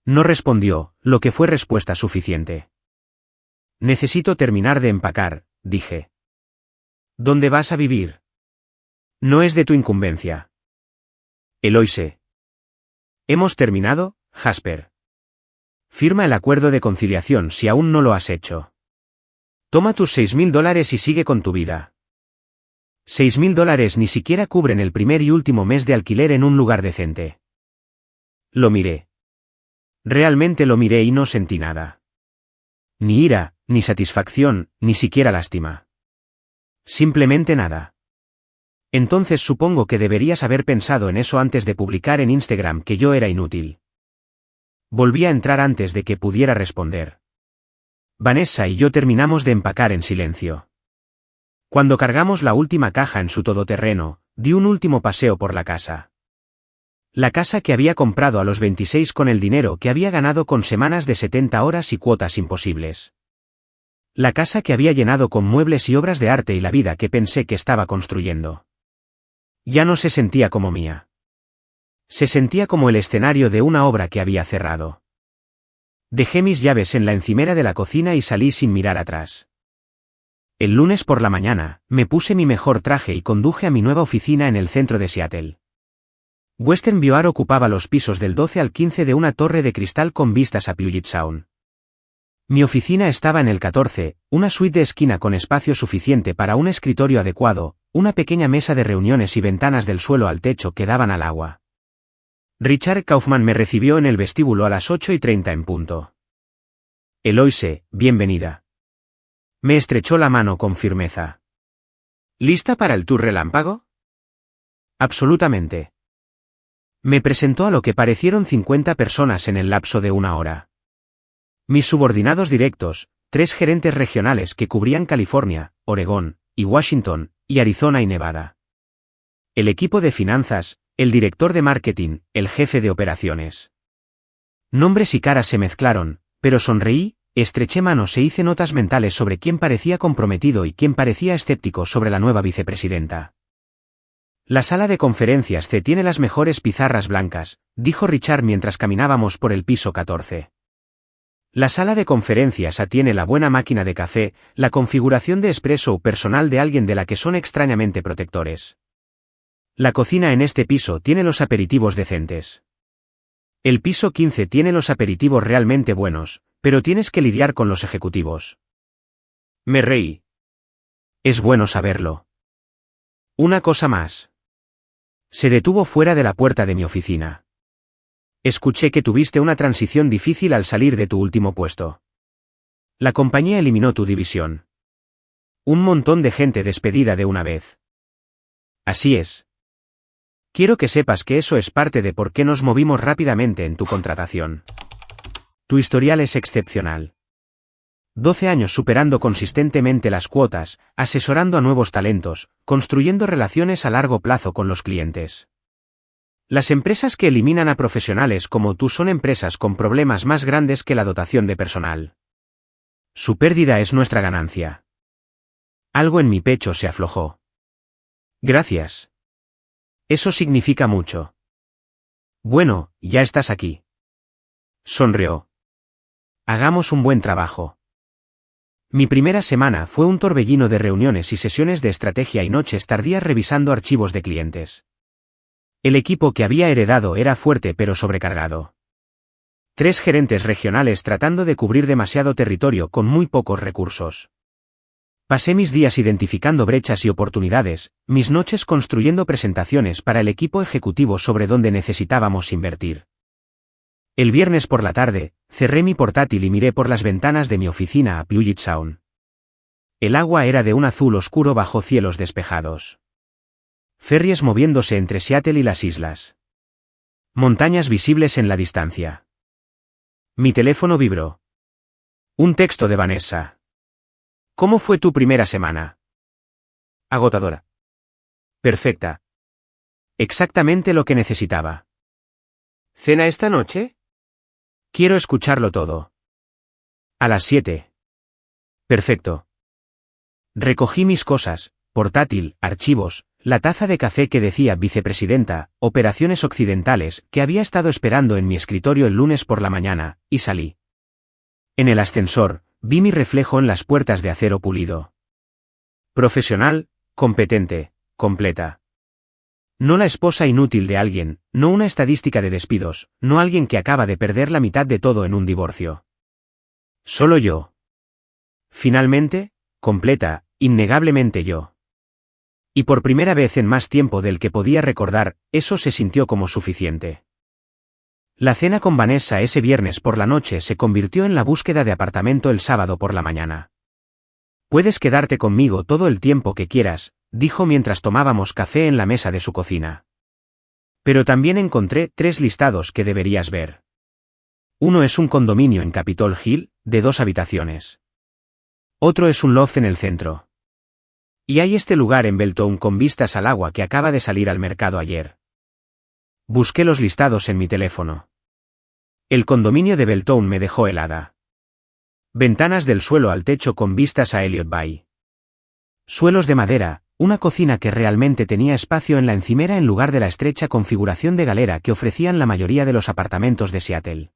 No respondió, lo que fue respuesta suficiente. Necesito terminar de empacar, dije. ¿Dónde vas a vivir? No es de tu incumbencia. Eloise. ¿Hemos terminado, Jasper? Firma el acuerdo de conciliación si aún no lo has hecho. Toma tus $6.000 y sigue con tu vida. $6.000 ni siquiera cubren el primer y último mes de alquiler en un lugar decente. Lo miré. Realmente lo miré y no sentí nada. Ni ira, ni satisfacción, ni siquiera lástima. Simplemente nada. Entonces supongo que deberías haber pensado en eso antes de publicar en Instagram que yo era inútil. Volví a entrar antes de que pudiera responder. Vanessa y yo terminamos de empacar en silencio. Cuando cargamos la última caja en su todoterreno, di un último paseo por la casa. La casa que había comprado a los 26 con el dinero que había ganado con semanas de 70 horas y cuotas imposibles. La casa que había llenado con muebles y obras de arte y la vida que pensé que estaba construyendo. Ya no se sentía como mía. Se sentía como el escenario de una obra que había cerrado. Dejé mis llaves en la encimera de la cocina y salí sin mirar atrás. El lunes por la mañana, me puse mi mejor traje y conduje a mi nueva oficina en el centro de Seattle. Western Bioar ocupaba los pisos del 12 al 15 de una torre de cristal con vistas a Puget Sound. Mi oficina estaba en el 14, una suite de esquina con espacio suficiente para un escritorio adecuado, una pequeña mesa de reuniones y ventanas del suelo al techo que daban al agua. Richard Kaufman me recibió en el vestíbulo a las 8:30 en punto. Eloise, bienvenida. Me estrechó la mano con firmeza. ¿Lista para el tour relámpago? Absolutamente. Me presentó a lo que parecieron 50 personas en el lapso de 1 hora. Mis subordinados directos, 3 gerentes regionales que cubrían California, Oregón, y Washington, y Arizona y Nevada. El equipo de finanzas, el director de marketing, el jefe de operaciones. Nombres y caras se mezclaron, pero sonreí, estreché manos e hice notas mentales sobre quién parecía comprometido y quién parecía escéptico sobre la nueva vicepresidenta. La sala de conferencias C tiene las mejores pizarras blancas, dijo Richard mientras caminábamos por el piso 14. La sala de conferencias A tiene la buena máquina de café, la configuración de espresso personal de alguien de la que son extrañamente protectores. La cocina en este piso tiene los aperitivos decentes. El piso 15 tiene los aperitivos realmente buenos, pero tienes que lidiar con los ejecutivos. Me reí. Es bueno saberlo. Una cosa más. Se detuvo fuera de la puerta de mi oficina. Escuché que tuviste una transición difícil al salir de tu último puesto. La compañía eliminó tu división. Un montón de gente despedida de una vez. Así es. Quiero que sepas que eso es parte de por qué nos movimos rápidamente en tu contratación. Tu historial es excepcional. 12 años superando consistentemente las cuotas, asesorando a nuevos talentos, construyendo relaciones a largo plazo con los clientes. Las empresas que eliminan a profesionales como tú son empresas con problemas más grandes que la dotación de personal. Su pérdida es nuestra ganancia. Algo en mi pecho se aflojó. Gracias. Eso significa mucho. Bueno, ya estás aquí. Sonrió. Hagamos un buen trabajo. Mi primera semana fue un torbellino de reuniones y sesiones de estrategia y noches tardías revisando archivos de clientes. El equipo que había heredado era fuerte pero sobrecargado. 3 gerentes regionales tratando de cubrir demasiado territorio con muy pocos recursos. Pasé mis días identificando brechas y oportunidades, mis noches construyendo presentaciones para el equipo ejecutivo sobre dónde necesitábamos invertir. El viernes por la tarde, cerré mi portátil y miré por las ventanas de mi oficina a Puget Sound. El agua era de un azul oscuro bajo cielos despejados. Ferries moviéndose entre Seattle y las islas. Montañas visibles en la distancia. Mi teléfono vibró. Un texto de Vanessa. ¿Cómo fue tu primera semana? Agotadora. Perfecta. Exactamente lo que necesitaba. ¿Cena esta noche? Quiero escucharlo todo. A las 7. Perfecto. Recogí mis cosas, portátil, archivos, la taza de café que decía vicepresidenta, operaciones occidentales, que había estado esperando en mi escritorio el lunes por la mañana, y salí. En el ascensor, vi mi reflejo en las puertas de acero pulido. Profesional, competente, completa. No la esposa inútil de alguien, no una estadística de despidos, no alguien que acaba de perder la mitad de todo en un divorcio. Solo yo. Finalmente, completa, innegablemente yo. Y por primera vez en más tiempo del que podía recordar, eso se sintió como suficiente. La cena con Vanessa ese viernes por la noche se convirtió en la búsqueda de apartamento el sábado por la mañana. Puedes quedarte conmigo todo el tiempo que quieras, dijo mientras tomábamos café en la mesa de su cocina. Pero también encontré 3 listados que deberías ver. Uno es un condominio en Capitol Hill, de 2 habitaciones. Otro es un loft en el centro. Y hay este lugar en Beltone con vistas al agua que acaba de salir al mercado ayer. Busqué los listados en mi teléfono. El condominio de Beltone me dejó helada. Ventanas del suelo al techo con vistas a Elliott Bay. Suelos de madera, una cocina que realmente tenía espacio en la encimera en lugar de la estrecha configuración de galera que ofrecían la mayoría de los apartamentos de Seattle.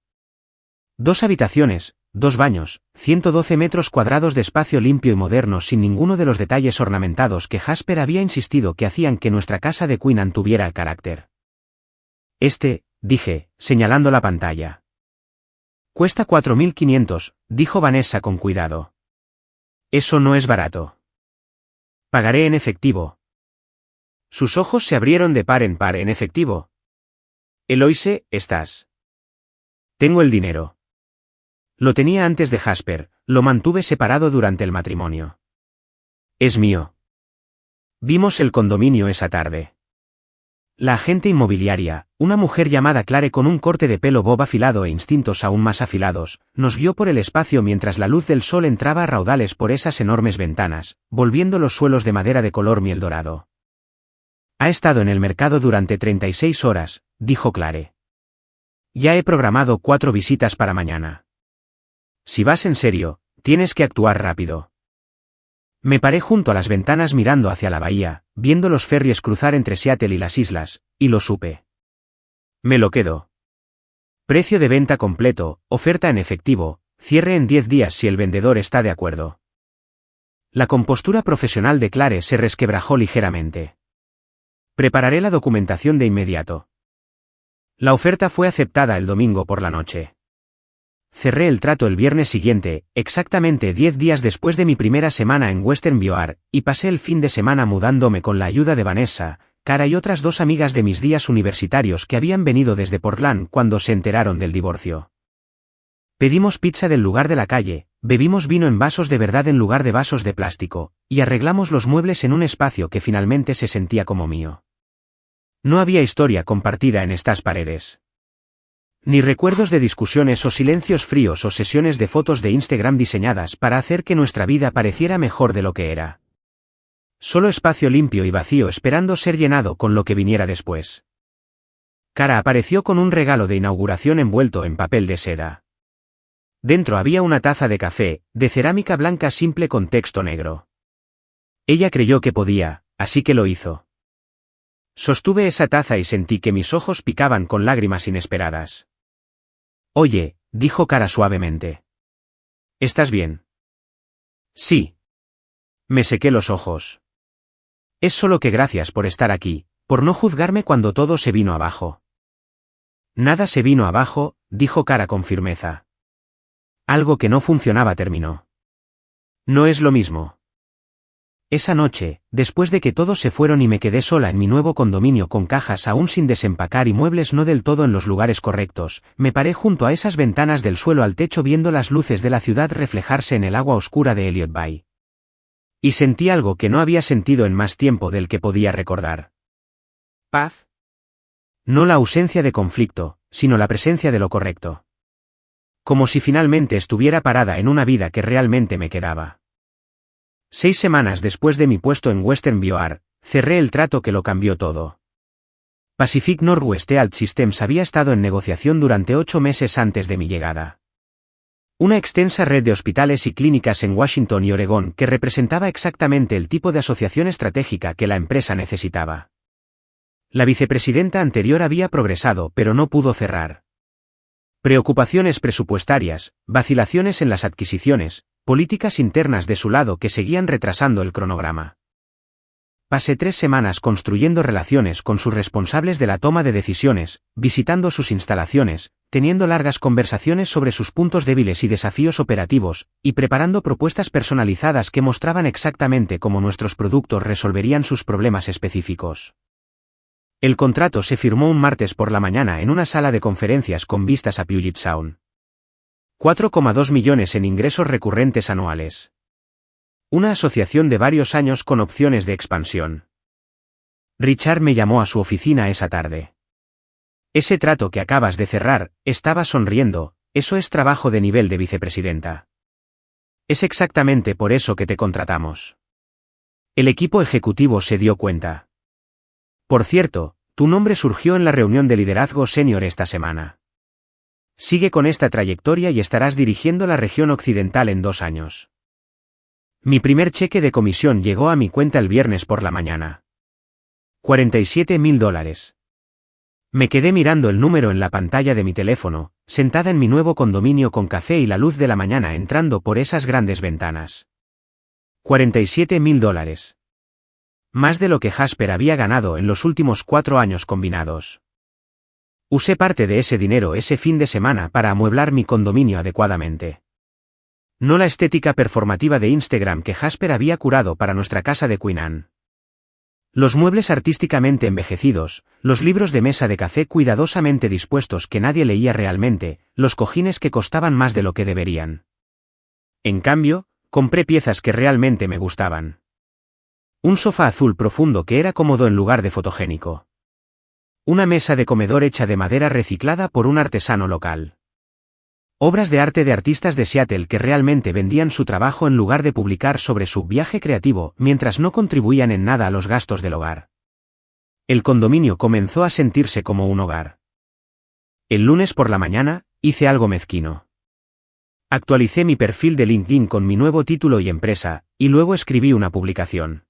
2 habitaciones, 2 baños, 112 metros cuadrados de espacio limpio y moderno sin ninguno de los detalles ornamentados que Jasper había insistido que hacían que nuestra casa de Queenan tuviera carácter. Dije, señalando la pantalla. Cuesta 4.500, dijo Vanessa con cuidado. Eso no es barato. Pagaré en efectivo. Sus ojos se abrieron de par en efectivo. Eloise, estás. Tengo el dinero. Lo tenía antes de Jasper, lo mantuve separado durante el matrimonio. Es mío. Vimos el condominio esa tarde. La agente inmobiliaria, una mujer llamada Clare con un corte de pelo bob afilado e instintos aún más afilados, nos guió por el espacio mientras la luz del sol entraba a raudales por esas enormes ventanas, volviendo los suelos de madera de color miel dorado. Ha estado en el mercado durante 36 horas, dijo Clare. Ya he programado 4 visitas para mañana. Si vas en serio, tienes que actuar rápido. Me paré junto a las ventanas mirando hacia la bahía, viendo los ferries cruzar entre Seattle y las islas, y lo supe. Me lo quedo. Precio de venta completo, oferta en efectivo, cierre en 10 días si el vendedor está de acuerdo. La compostura profesional de Clare se resquebrajó ligeramente. Prepararé la documentación de inmediato. La oferta fue aceptada el domingo por la noche. cerré el trato el viernes siguiente, exactamente 10 días después de mi primera semana en Western Bioar, y pasé el fin de semana mudándome con la ayuda de Vanessa, Cara y otras 2 amigas de mis días universitarios que habían venido desde Portland cuando se enteraron del divorcio. Pedimos pizza del lugar de la calle, bebimos vino en vasos de verdad en lugar de vasos de plástico, y arreglamos los muebles en un espacio que finalmente se sentía como mío. No había historia compartida en estas paredes. Ni recuerdos de discusiones o silencios fríos o sesiones de fotos de Instagram diseñadas para hacer que nuestra vida pareciera mejor de lo que era. Solo espacio limpio y vacío esperando ser llenado con lo que viniera después. Cara apareció con un regalo de inauguración envuelto en papel de seda. Dentro había una taza de café, de cerámica blanca simple con texto negro. Ella creyó que podía, así que lo hizo. Sostuve esa taza y sentí que mis ojos picaban con lágrimas inesperadas. Oye, dijo Cara suavemente. ¿Estás bien? Sí. Me sequé los ojos. Es solo que gracias por estar aquí, por no juzgarme cuando todo se vino abajo. Nada se vino abajo, dijo Cara con firmeza. Algo que no funcionaba terminó. No es lo mismo. Esa noche, después de que todos se fueron y me quedé sola en mi nuevo condominio con cajas aún sin desempacar y muebles no del todo en los lugares correctos, me paré junto a esas ventanas del suelo al techo viendo las luces de la ciudad reflejarse en el agua oscura de Elliott Bay. Y sentí algo que no había sentido en más tiempo del que podía recordar. ¿Paz? No la ausencia de conflicto, sino la presencia de lo correcto. Como si finalmente estuviera parada en una vida que realmente me quedaba. 6 semanas después de mi puesto en Western Bioar, cerré el trato que lo cambió todo. Pacific Northwest Health Systems había estado en negociación durante 8 meses antes de mi llegada. Una extensa red de hospitales y clínicas en Washington y Oregón que representaba exactamente el tipo de asociación estratégica que la empresa necesitaba. La vicepresidenta anterior había progresado pero no pudo cerrar. Preocupaciones presupuestarias, vacilaciones en las adquisiciones, políticas internas de su lado que seguían retrasando el cronograma. Pasé 3 semanas construyendo relaciones con sus responsables de la toma de decisiones, visitando sus instalaciones, teniendo largas conversaciones sobre sus puntos débiles y desafíos operativos, y preparando propuestas personalizadas que mostraban exactamente cómo nuestros productos resolverían sus problemas específicos. El contrato se firmó un martes por la mañana en una sala de conferencias con vistas a Puget Sound. 4,2 millones en ingresos recurrentes anuales. Una asociación de varios años con opciones de expansión. Richard me llamó a su oficina esa tarde. Ese trato que acabas de cerrar, estaba sonriendo, eso es trabajo de nivel de vicepresidenta. Es exactamente por eso que te contratamos. El equipo ejecutivo se dio cuenta. Por cierto, tu nombre surgió en la reunión de liderazgo senior esta semana. Sigue con esta trayectoria y estarás dirigiendo la región occidental en 2 años. Mi primer cheque de comisión llegó a mi cuenta el viernes por la mañana. $47,000. Me quedé mirando el número en la pantalla de mi teléfono, sentada en mi nuevo condominio con café y la luz de la mañana entrando por esas grandes ventanas. $47,000. Más de lo que Jasper había ganado en los últimos 4 años combinados. Usé parte de ese dinero ese fin de semana para amueblar mi condominio adecuadamente. No la estética performativa de Instagram que Jasper había curado para nuestra casa de Queen Anne. Los muebles artísticamente envejecidos, los libros de mesa de café cuidadosamente dispuestos que nadie leía realmente, los cojines que costaban más de lo que deberían. En cambio, compré piezas que realmente me gustaban. Un sofá azul profundo que era cómodo en lugar de fotogénico. Una mesa de comedor hecha de madera reciclada por un artesano local. Obras de arte de artistas de Seattle que realmente vendían su trabajo en lugar de publicar sobre su viaje creativo mientras no contribuían en nada a los gastos del hogar. El condominio comenzó a sentirse como un hogar. El lunes por la mañana, hice algo mezquino. Actualicé mi perfil de LinkedIn con mi nuevo título y empresa, y luego escribí una publicación.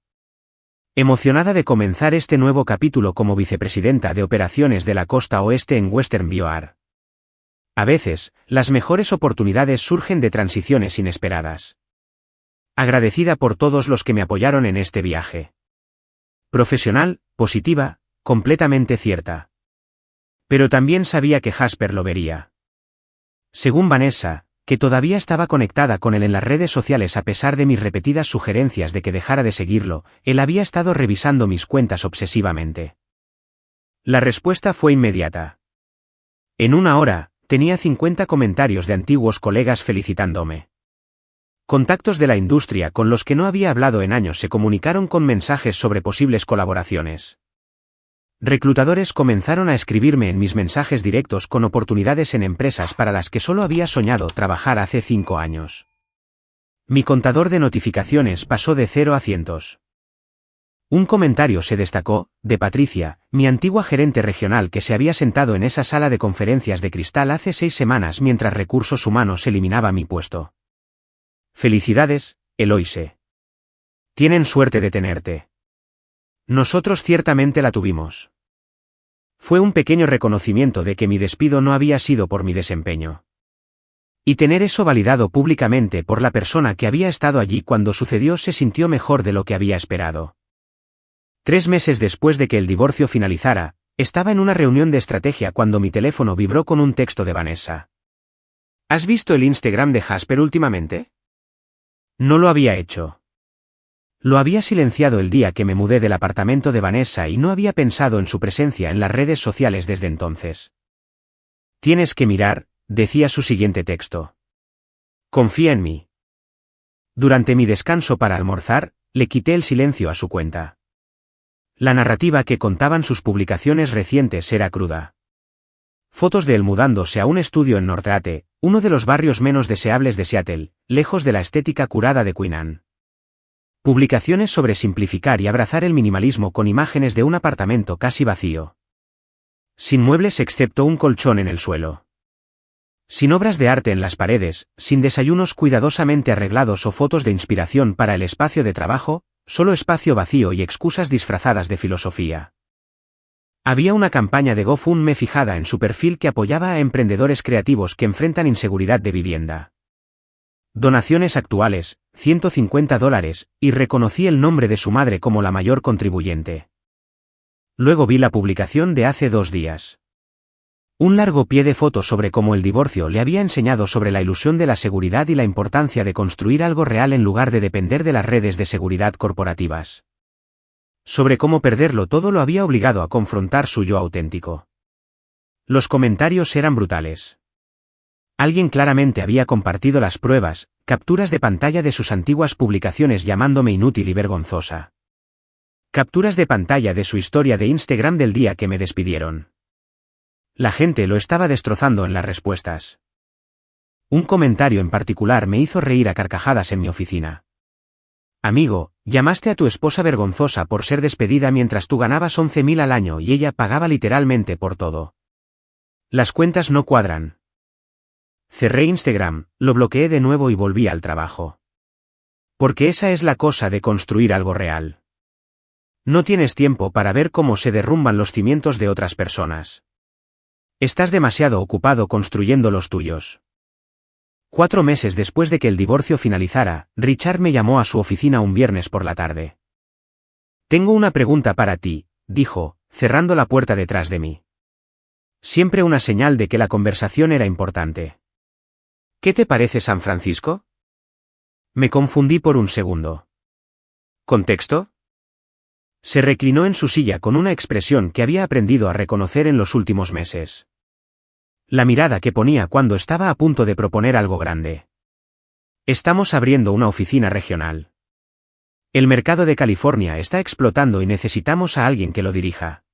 Emocionada de comenzar este nuevo capítulo como vicepresidenta de operaciones de la costa oeste en Western Bioar. A veces, las mejores oportunidades surgen de transiciones inesperadas. Agradecida por todos los que me apoyaron en este viaje. Profesional, positiva, completamente cierta. Pero también sabía que Jasper lo vería. Según Vanessa, que todavía estaba conectada con él en las redes sociales a pesar de mis repetidas sugerencias de que dejara de seguirlo, él había estado revisando mis cuentas obsesivamente. La respuesta fue inmediata. En una hora, tenía 50 comentarios de antiguos colegas felicitándome. Contactos de la industria con los que no había hablado en años se comunicaron con mensajes sobre posibles colaboraciones. Reclutadores comenzaron a escribirme en mis mensajes directos con oportunidades en empresas para las que solo había soñado trabajar hace 5 años. Mi contador de notificaciones pasó de 0 a cientos. Un comentario se destacó, de Patricia, mi antigua gerente regional que se había sentado en esa sala de conferencias de cristal hace 6 semanas mientras Recursos Humanos eliminaba mi puesto. Felicidades, Eloise. Tienen suerte de tenerte. Nosotros ciertamente la tuvimos. Fue un pequeño reconocimiento de que mi despido no había sido por mi desempeño. Y tener eso validado públicamente por la persona que había estado allí cuando sucedió se sintió mejor de lo que había esperado. 3 meses después de que el divorcio finalizara, estaba en una reunión de estrategia cuando mi teléfono vibró con un texto de Vanessa. ¿Has visto el Instagram de Jasper últimamente? No lo había hecho. Lo había silenciado el día que me mudé del apartamento de Vanessa y no había pensado en su presencia en las redes sociales desde entonces. Tienes que mirar, decía su siguiente texto. Confía en mí. Durante mi descanso para almorzar, le quité el silencio a su cuenta. La narrativa que contaban sus publicaciones recientes era cruda. Fotos de él mudándose a un estudio en Northrate, uno de los barrios menos deseables de Seattle, lejos de la estética curada de Queen Anne. Publicaciones sobre simplificar y abrazar el minimalismo con imágenes de un apartamento casi vacío. Sin muebles excepto un colchón en el suelo. Sin obras de arte en las paredes, sin desayunos cuidadosamente arreglados o fotos de inspiración para el espacio de trabajo, solo espacio vacío y excusas disfrazadas de filosofía. Había una campaña de GoFundMe fijada en su perfil que apoyaba a emprendedores creativos que enfrentan inseguridad de vivienda. Donaciones actuales, $150, y reconocí el nombre de su madre como la mayor contribuyente. Luego vi la publicación de hace 2 días. Un largo pie de fotos sobre cómo el divorcio le había enseñado sobre la ilusión de la seguridad y la importancia de construir algo real en lugar de depender de las redes de seguridad corporativas. Sobre cómo perderlo todo lo había obligado a confrontar su yo auténtico. Los comentarios eran brutales. Alguien claramente había compartido las pruebas, capturas de pantalla de sus antiguas publicaciones llamándome inútil y vergonzosa. Capturas de pantalla de su historia de Instagram del día que me despidieron. La gente lo estaba destrozando en las respuestas. Un comentario en particular me hizo reír a carcajadas en mi oficina. Amigo, llamaste a tu esposa vergonzosa por ser despedida mientras tú ganabas 11.000 al año y ella pagaba literalmente por todo. Las cuentas no cuadran. Cerré Instagram, lo bloqueé de nuevo y volví al trabajo. Porque esa es la cosa de construir algo real. No tienes tiempo para ver cómo se derrumban los cimientos de otras personas. Estás demasiado ocupado construyendo los tuyos. 4 meses después de que el divorcio finalizara, Richard me llamó a su oficina un viernes por la tarde. Tengo una pregunta para ti, dijo, cerrando la puerta detrás de mí. Siempre una señal de que la conversación era importante. ¿Qué te parece San Francisco? Me confundí por un segundo. ¿Contexto? Se reclinó en su silla con una expresión que había aprendido a reconocer en los últimos meses. La mirada que ponía cuando estaba a punto de proponer algo grande. Estamos abriendo una oficina regional. El mercado de California está explotando y necesitamos a alguien que lo dirija.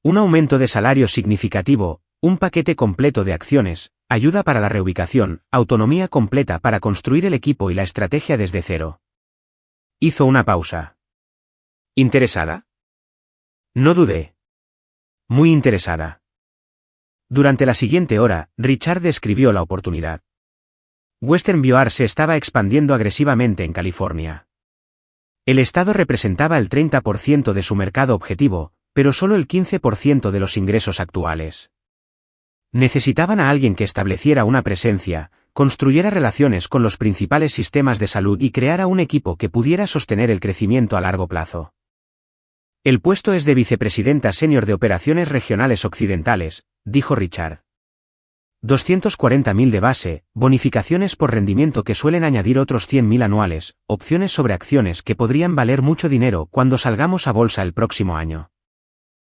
Un aumento de salario significativo, un paquete completo de acciones, ayuda para la reubicación, autonomía completa para construir el equipo y la estrategia desde cero. Hizo una pausa. ¿Interesada? No dudé. Muy interesada. Durante la siguiente hora, Richard describió la oportunidad. Western VR se estaba expandiendo agresivamente en California. El estado representaba el 30% de su mercado objetivo, pero solo el 15% de los ingresos actuales. Necesitaban a alguien que estableciera una presencia, construyera relaciones con los principales sistemas de salud y creara un equipo que pudiera sostener el crecimiento a largo plazo. El puesto es de vicepresidenta senior de operaciones regionales occidentales, dijo Richard. 240.000 de base, bonificaciones por rendimiento que suelen añadir otros 100.000 anuales, opciones sobre acciones que podrían valer mucho dinero cuando salgamos a bolsa el próximo año.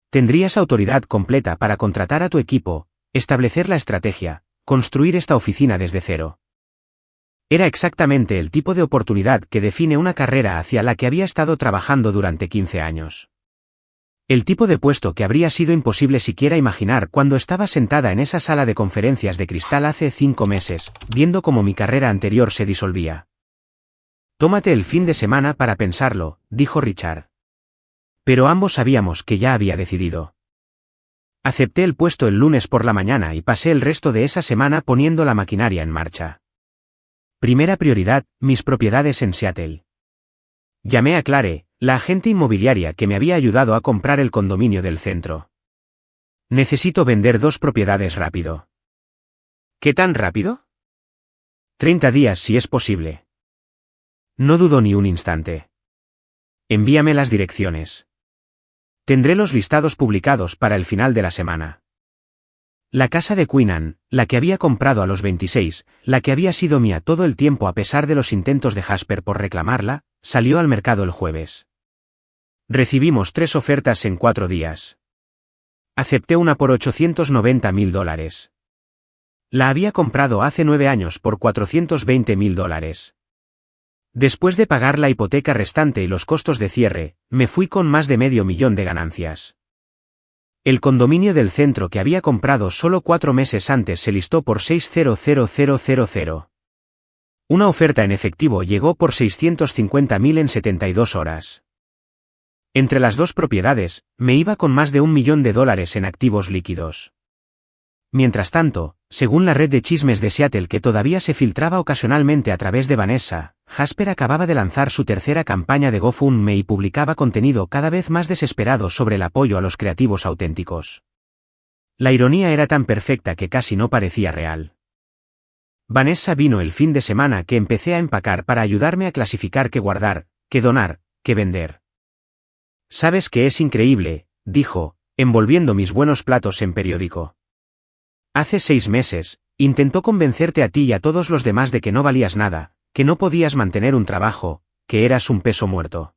Tendrías autoridad completa para contratar a tu equipo, establecer la estrategia, construir esta oficina desde cero. Era exactamente el tipo de oportunidad que define una carrera hacia la que había estado trabajando durante 15 años. El tipo de puesto que habría sido imposible siquiera imaginar cuando estaba sentada en esa sala de conferencias de cristal hace 5 meses, viendo cómo mi carrera anterior se disolvía. Tómate el fin de semana para pensarlo, dijo Richard. Pero ambos sabíamos que ya había decidido. Acepté el puesto el lunes por la mañana y pasé el resto de esa semana poniendo la maquinaria en marcha. Primera prioridad, mis propiedades en Seattle. Llamé a Clare, la agente inmobiliaria que me había ayudado a comprar el condominio del centro. Necesito vender 2 propiedades rápido. ¿Qué tan rápido? 30 días si es posible. No dudo ni un instante. Envíame las direcciones. Tendré los listados publicados para el final de la semana. La casa de Queenan, la que había comprado a los 26, la que había sido mía todo el tiempo a pesar de los intentos de Jasper por reclamarla, salió al mercado el jueves. Recibimos 3 ofertas en 4 días. Acepté una por $890.000. La había comprado hace 9 años por $420.000. Después de pagar la hipoteca restante y los costos de cierre, me fui con más de $500.000 de ganancias. El condominio del centro que había comprado solo 4 meses antes se listó por $600.000. Una oferta en efectivo llegó por $650.000 en 72 horas. Entre las 2 propiedades, me iba con más de $1 millón en activos líquidos. Mientras tanto, según la red de chismes de Seattle que todavía se filtraba ocasionalmente a través de Vanessa, Jasper acababa de lanzar su tercera campaña de GoFundMe y publicaba contenido cada vez más desesperado sobre el apoyo a los creativos auténticos. La ironía era tan perfecta que casi no parecía real. Vanessa vino el fin de semana que empecé a empacar para ayudarme a clasificar qué guardar, qué donar, qué vender. «Sabes que es increíble», dijo, envolviendo mis buenos platos en periódico. Hace 6 meses, intentó convencerte a ti y a todos los demás de que no valías nada, que no podías mantener un trabajo, que eras un peso muerto.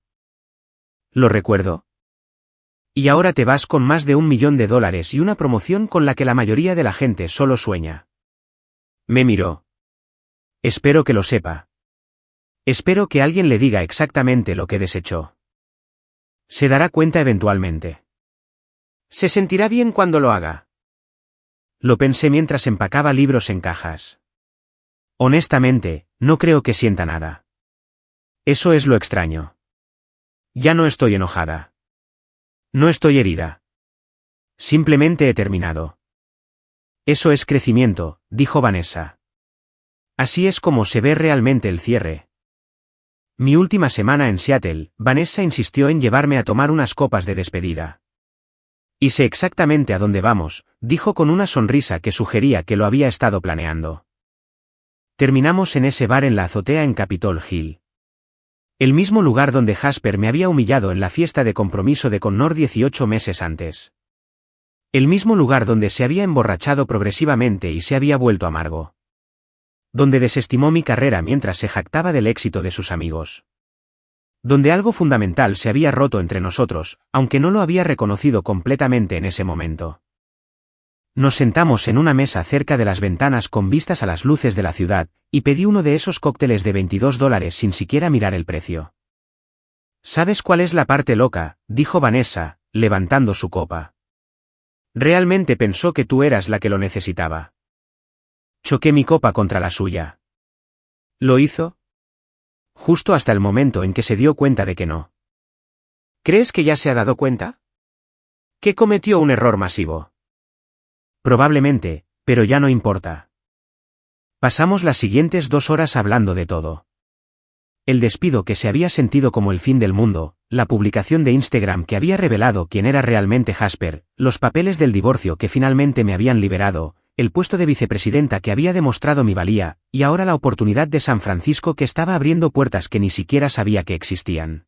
Lo recuerdo. Y ahora te vas con más de $1 millón y una promoción con la que la mayoría de la gente solo sueña. Me miró. Espero que lo sepa. Espero que alguien le diga exactamente lo que desechó. Se dará cuenta eventualmente. Se sentirá bien cuando lo haga. Lo pensé mientras empacaba libros en cajas. Honestamente, no creo que sienta nada. Eso es lo extraño. Ya no estoy enojada. No estoy herida. Simplemente he terminado. Eso es crecimiento, dijo Vanessa. Así es como se ve realmente el cierre. Mi última semana en Seattle, Vanessa insistió en llevarme a tomar unas copas de despedida. Y sé exactamente a dónde vamos, dijo con una sonrisa que sugería que lo había estado planeando. Terminamos en ese bar en la azotea en Capitol Hill. El mismo lugar donde Jasper me había humillado en la fiesta de compromiso de Connor 18 meses antes. El mismo lugar donde se había emborrachado progresivamente y se había vuelto amargo. Donde desestimó mi carrera mientras se jactaba del éxito de sus amigos. Donde algo fundamental se había roto entre nosotros, aunque no lo había reconocido completamente en ese momento. Nos sentamos en una mesa cerca de las ventanas con vistas a las luces de la ciudad, y pedí uno de esos cócteles de $22 sin siquiera mirar el precio. ¿Sabes cuál es la parte loca?, dijo Vanessa, levantando su copa. Realmente pensó que tú eras la que lo necesitaba. Choqué mi copa contra la suya. ¿Lo hizo? Justo hasta el momento en que se dio cuenta de que no. ¿Crees que ya se ha dado cuenta? ¿Que cometió un error masivo? Probablemente, pero ya no importa. Pasamos las siguientes 2 horas hablando de todo. El despido que se había sentido como el fin del mundo, la publicación de Instagram que había revelado quién era realmente Jasper, los papeles del divorcio que finalmente me habían liberado, el puesto de vicepresidenta que había demostrado mi valía, y ahora la oportunidad de San Francisco que estaba abriendo puertas que ni siquiera sabía que existían.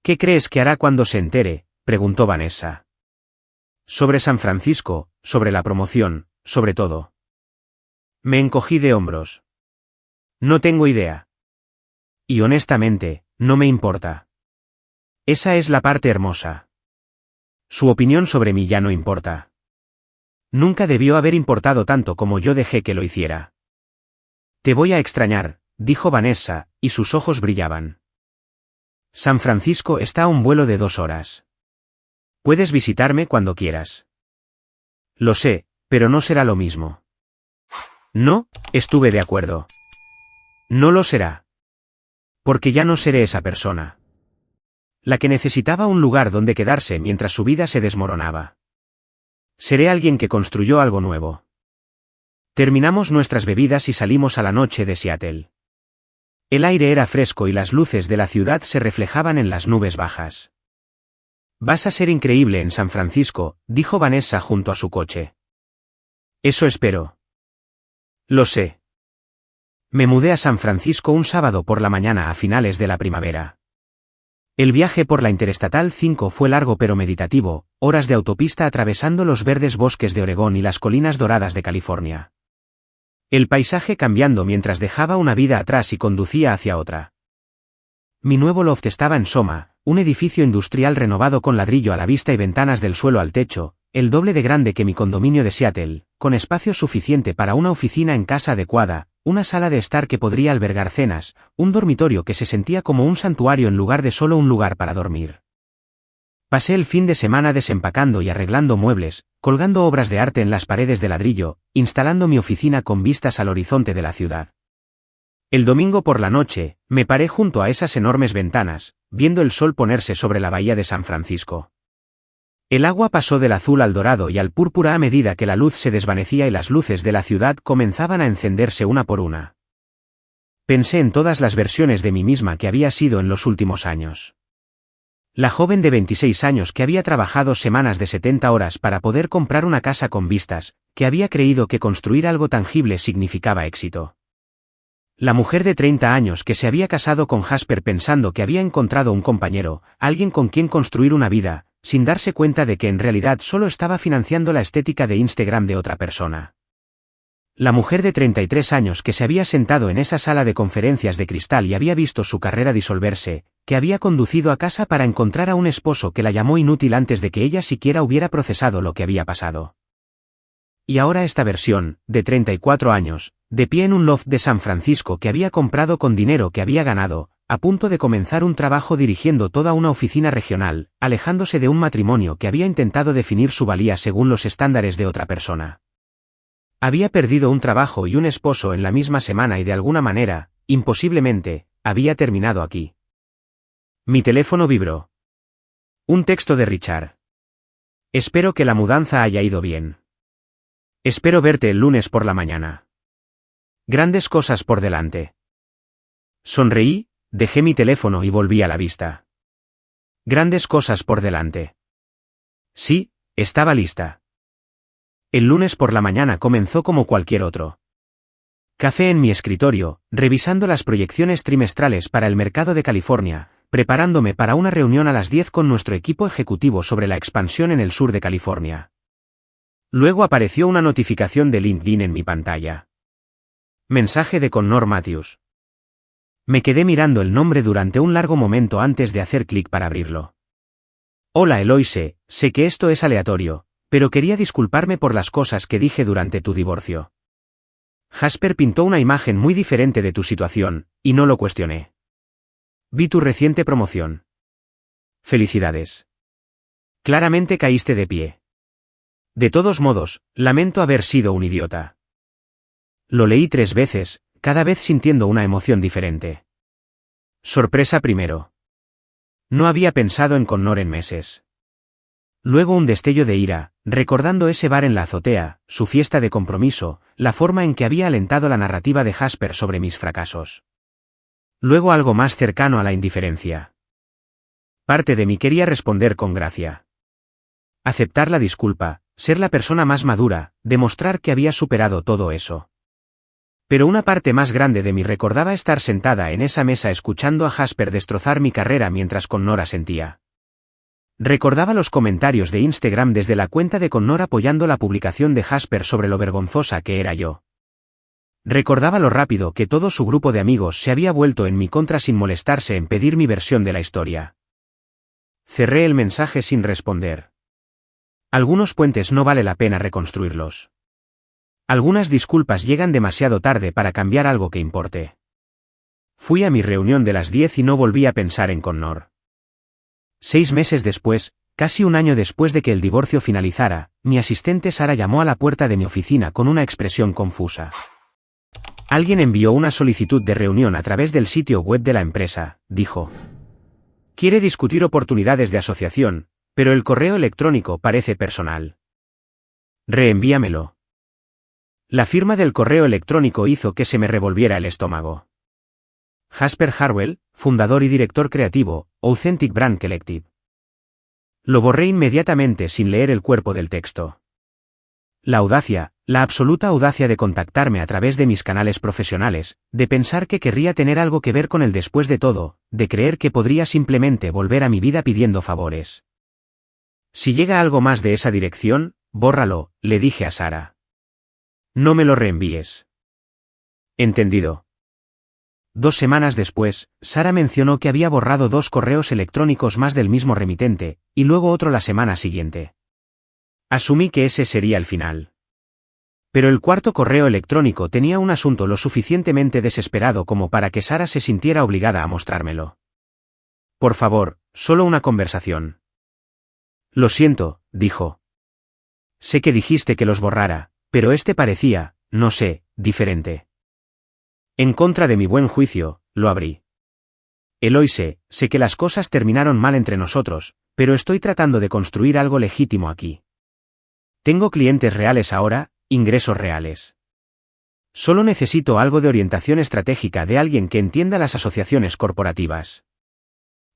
¿Qué crees que hará cuando se entere?, preguntó Vanessa. Sobre San Francisco, sobre la promoción, sobre todo. Me encogí de hombros. No tengo idea. Y honestamente, no me importa. Esa es la parte hermosa. Su opinión sobre mí ya no importa. Nunca debió haber importado tanto como yo dejé que lo hiciera. Te voy a extrañar, dijo Vanessa, y sus ojos brillaban. San Francisco está a un vuelo de 2 horas. Puedes visitarme cuando quieras. Lo sé, pero no será lo mismo. No, estuve de acuerdo. No lo será. Porque ya no seré esa persona. La que necesitaba un lugar donde quedarse mientras su vida se desmoronaba. Seré alguien que construyó algo nuevo. Terminamos nuestras bebidas y salimos a la noche de Seattle. El aire era fresco y las luces de la ciudad se reflejaban en las nubes bajas. Vas a ser increíble en San Francisco, dijo Vanessa junto a su coche. Eso espero. Lo sé. Me mudé a San Francisco un sábado por la mañana a finales de la primavera. El viaje por la Interestatal 5 fue largo pero meditativo, horas de autopista atravesando los verdes bosques de Oregón y las colinas doradas de California. El paisaje cambiando mientras dejaba una vida atrás y conducía hacia otra. Mi nuevo loft estaba en Soma, un edificio industrial renovado con ladrillo a la vista y ventanas del suelo al techo, el doble de grande que mi condominio de Seattle, con espacio suficiente para una oficina en casa adecuada, una sala de estar que podría albergar cenas, un dormitorio que se sentía como un santuario en lugar de solo un lugar para dormir. Pasé el fin de semana desempacando y arreglando muebles, colgando obras de arte en las paredes de ladrillo, instalando mi oficina con vistas al horizonte de la ciudad. El domingo por la noche, me paré junto a esas enormes ventanas, viendo el sol ponerse sobre la bahía de San Francisco. El agua pasó del azul al dorado y al púrpura a medida que la luz se desvanecía y las luces de la ciudad comenzaban a encenderse una por una. Pensé en todas las versiones de mí misma que había sido en los últimos años. La joven de 26 años que había trabajado semanas de 70 horas para poder comprar una casa con vistas, que había creído que construir algo tangible significaba éxito. La mujer de 30 años que se había casado con Jasper pensando que había encontrado un compañero, alguien con quien construir una vida, sin darse cuenta de que en realidad solo estaba financiando la estética de Instagram de otra persona. La mujer de 33 años que se había sentado en esa sala de conferencias de cristal y había visto su carrera disolverse, que había conducido a casa para encontrar a un esposo que la llamó inútil antes de que ella siquiera hubiera procesado lo que había pasado. Y ahora esta versión, de 34 años, de pie en un loft de San Francisco que había comprado con dinero que había ganado, a punto de comenzar un trabajo dirigiendo toda una oficina regional, alejándose de un matrimonio que había intentado definir su valía según los estándares de otra persona. Había perdido un trabajo y un esposo en la misma semana y de alguna manera, imposiblemente, había terminado aquí. Mi teléfono vibró. Un texto de Richard. Espero que la mudanza haya ido bien. Espero verte el lunes por la mañana. Grandes cosas por delante. Sonreí, dejé mi teléfono y volví a la vista. Grandes cosas por delante. Sí, estaba lista. El lunes por la mañana comenzó como cualquier otro. Café en mi escritorio, revisando las proyecciones trimestrales para el mercado de California, preparándome para una reunión a las 10 con nuestro equipo ejecutivo sobre la expansión en el sur de California. Luego apareció una notificación de LinkedIn en mi pantalla. Mensaje de Connor Matthews. Me quedé mirando el nombre durante un largo momento antes de hacer clic para abrirlo. Hola Eloise, sé que esto es aleatorio, pero quería disculparme por las cosas que dije durante tu divorcio. Jasper pintó una imagen muy diferente de tu situación, y no lo cuestioné. Vi tu reciente promoción. Felicidades. Claramente caíste de pie. De todos modos, lamento haber sido un idiota. Lo leí 3 veces, cada vez sintiendo una emoción diferente. Sorpresa primero. No había pensado en Connor en meses. Luego un destello de ira, recordando ese bar en la azotea, su fiesta de compromiso, la forma en que había alentado la narrativa de Jasper sobre mis fracasos. Luego algo más cercano a la indiferencia. Parte de mí quería responder con gracia. Aceptar la disculpa, ser la persona más madura, demostrar que había superado todo eso. Pero una parte más grande de mí recordaba estar sentada en esa mesa escuchando a Jasper destrozar mi carrera mientras Connor asentía. Recordaba los comentarios de Instagram desde la cuenta de Connor apoyando la publicación de Jasper sobre lo vergonzosa que era yo. Recordaba lo rápido que todo su grupo de amigos se había vuelto en mi contra sin molestarse en pedir mi versión de la historia. Cerré el mensaje sin responder. Algunos puentes no vale la pena reconstruirlos. Algunas disculpas llegan demasiado tarde para cambiar algo que importe. Fui a mi reunión de las 10 y no volví a pensar en Connor. 6 meses después, casi un año después de que el divorcio finalizara, mi asistente Sara llamó a la puerta de mi oficina con una expresión confusa. Alguien envió una solicitud de reunión a través del sitio web de la empresa, dijo. Quiere discutir oportunidades de asociación, pero el correo electrónico parece personal. Reenvíamelo. La firma del correo electrónico hizo que se me revolviera el estómago. Jasper Harwell, fundador y director creativo, Authentic Brand Collective. Lo borré inmediatamente sin leer el cuerpo del texto. La audacia, la absoluta audacia de contactarme a través de mis canales profesionales, de pensar que querría tener algo que ver con el después de todo, de creer que podría simplemente volver a mi vida pidiendo favores. Si llega algo más de esa dirección, bórralo, le dije a Sara. No me lo reenvíes. Entendido. 2 semanas después, Sara mencionó que había borrado 2 correos electrónicos más del mismo remitente, y luego otro la semana siguiente. Asumí que ese sería el final. Pero el cuarto correo electrónico tenía un asunto lo suficientemente desesperado como para que Sara se sintiera obligada a mostrármelo. Por favor, solo una conversación. Lo siento, dijo. Sé que dijiste que los borrara, pero este parecía, no sé, diferente. En contra de mi buen juicio, lo abrí. Eloise, sé que las cosas terminaron mal entre nosotros, pero estoy tratando de construir algo legítimo aquí. Tengo clientes reales ahora, ingresos reales. Solo necesito algo de orientación estratégica de alguien que entienda las asociaciones corporativas.